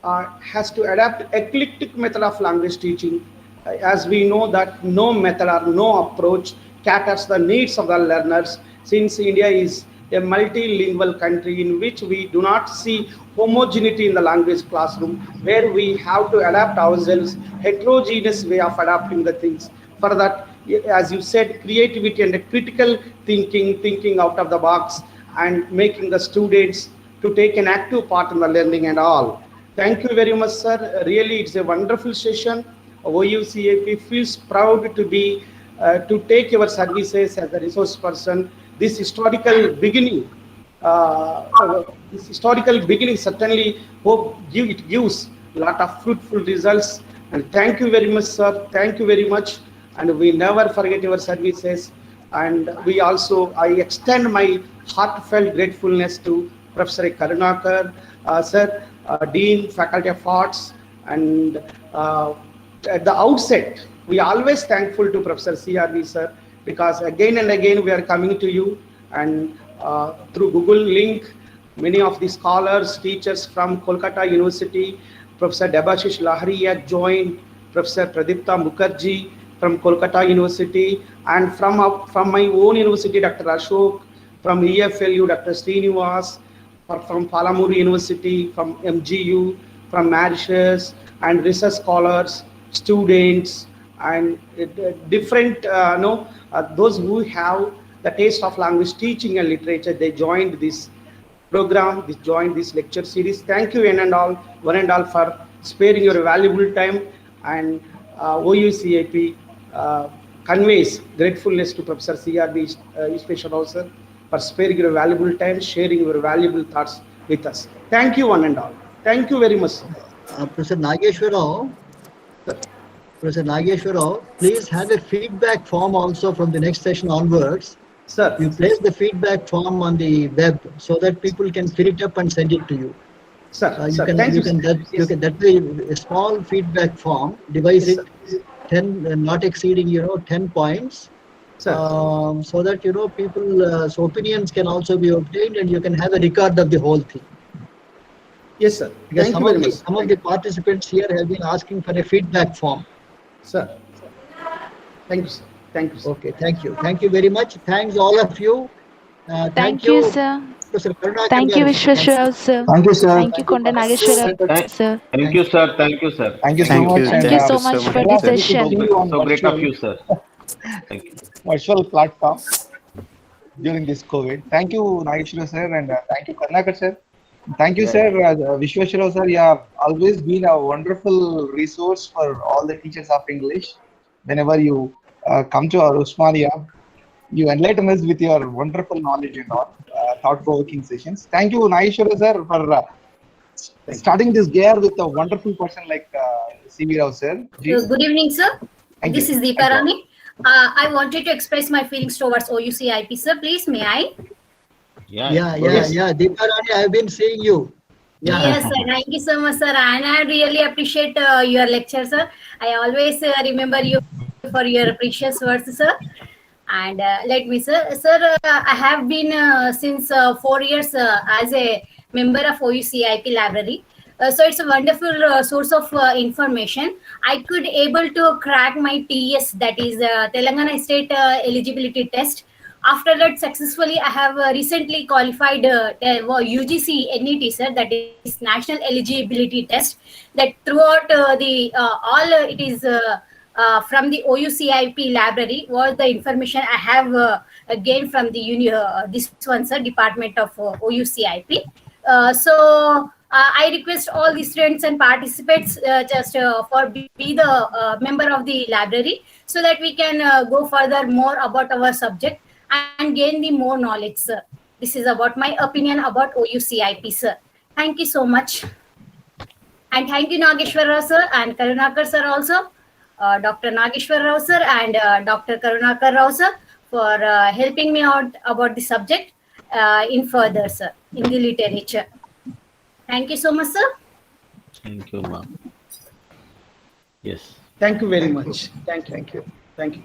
has to adapt eclectic method of language teaching. As we know that no method or no approach caters the needs of the learners, since India is a multilingual country in which we do not see homogeneity in the language classroom, where we have to adapt ourselves, heterogeneous way of adapting the things. For that, as you said, creativity and critical thinking, thinking out of the box, and making the students to take an active part in the learning and all. Thank you very much, sir. Really, it's a wonderful session. OUCIP feels proud to be to take your services as a resource person. This historical beginning, certainly hope it gives a lot of fruitful results. And thank you very much, sir. Thank you very much. And we never forget your services. And we also, I extend my heartfelt gratefulness to Professor Karunakar, sir, Dean, Faculty of Arts, and at the outset, we are always thankful to Professor CRV, sir, because again and again we are coming to you, and through Google link, many of the scholars, teachers from Kolkata University, Professor Debashish Lahari had joined, Professor Pradipta Mukherjee from Kolkata University, and from my own university, Dr. Ashok, from EFLU, Dr. Srinivas, from Palamuru University, from MGU, from Mauritius, and research scholars, students, and different, those who have the taste of language teaching and literature, they joined this program, they joined this lecture series. Thank you one and all for sparing your valuable time, and OUCIP conveys gratefulness to Professor CRB, Special Officer, for sparing your valuable time, sharing your valuable thoughts with us. Thank you one and all. Thank you very much, sir. Professor Nageshwarao, please have a feedback form also from the next session onwards. Sir, you place the feedback form on the web so that people can fill it up and send it to you. Sir, that's a small feedback form. Devise it 10, not exceeding 10 points. So that people's opinions can also be obtained, and you can have a record of the whole thing. Yes, sir. Because some of the participants here have been asking for a feedback form. Sir. Thank you, sir. Thank you, sir. Okay, thank you. Thank you very much. Thanks all of you. Thank you, sir. Thank you, Visweswara, sir. Thank you, sir. Thank you, Konda Nageshwara, sir. Thank you, sir. Thank you, sir. Thank you so much. Thank you so much for this session. So great of you, sir. Thank you. Virtual platform during this COVID. Thank you, Nageshwara sir, and thank you, Karnakar sir. Thank you, sir. Visweswara sir, you have always been a wonderful resource for all the teachers of English. Whenever you come to our Osmania, you enlighten us with your wonderful knowledge and all thought-provoking sessions. Thank you, Nageshwara sir, for starting this gear with a wonderful person like C.V. Rao sir. Good evening, sir. This is Deepa Rani. I wanted to express my feelings towards OUCIP, sir. Please, may I? Yeah. Deepa Rani, I have been seeing you. Yeah. Yes, sir. Thank you so much, sir. And I really appreciate your lecture, sir. I always remember you for your precious words, sir. And let me, sir, I have been since 4 years as a member of OUCIP library. So it's a wonderful source of information. I could able to crack my TS, that is Telangana State Eligibility Test. after that, successfully, I have recently qualified UGC NET, sir, that is National Eligibility Test. That throughout all it is from the OUCIP library was the information I have gained from the this one, sir, Department of OUCIP. I request all the students and participants just for be the member of the library, so that we can go further more about our subject and gain the more knowledge, sir. This is about my opinion about OUCIP, sir. Thank you so much. And thank you, Nageshwar Rao, sir, and Karunakar, sir, also. Dr. Nageshwar Rao, sir, and Dr. Karunakar Rao, sir, for helping me out about the subject in further, sir, in the literature. Thank you so much, sir. Thank you, ma'am. Yes. Thank you very much. Thank you. Thank you.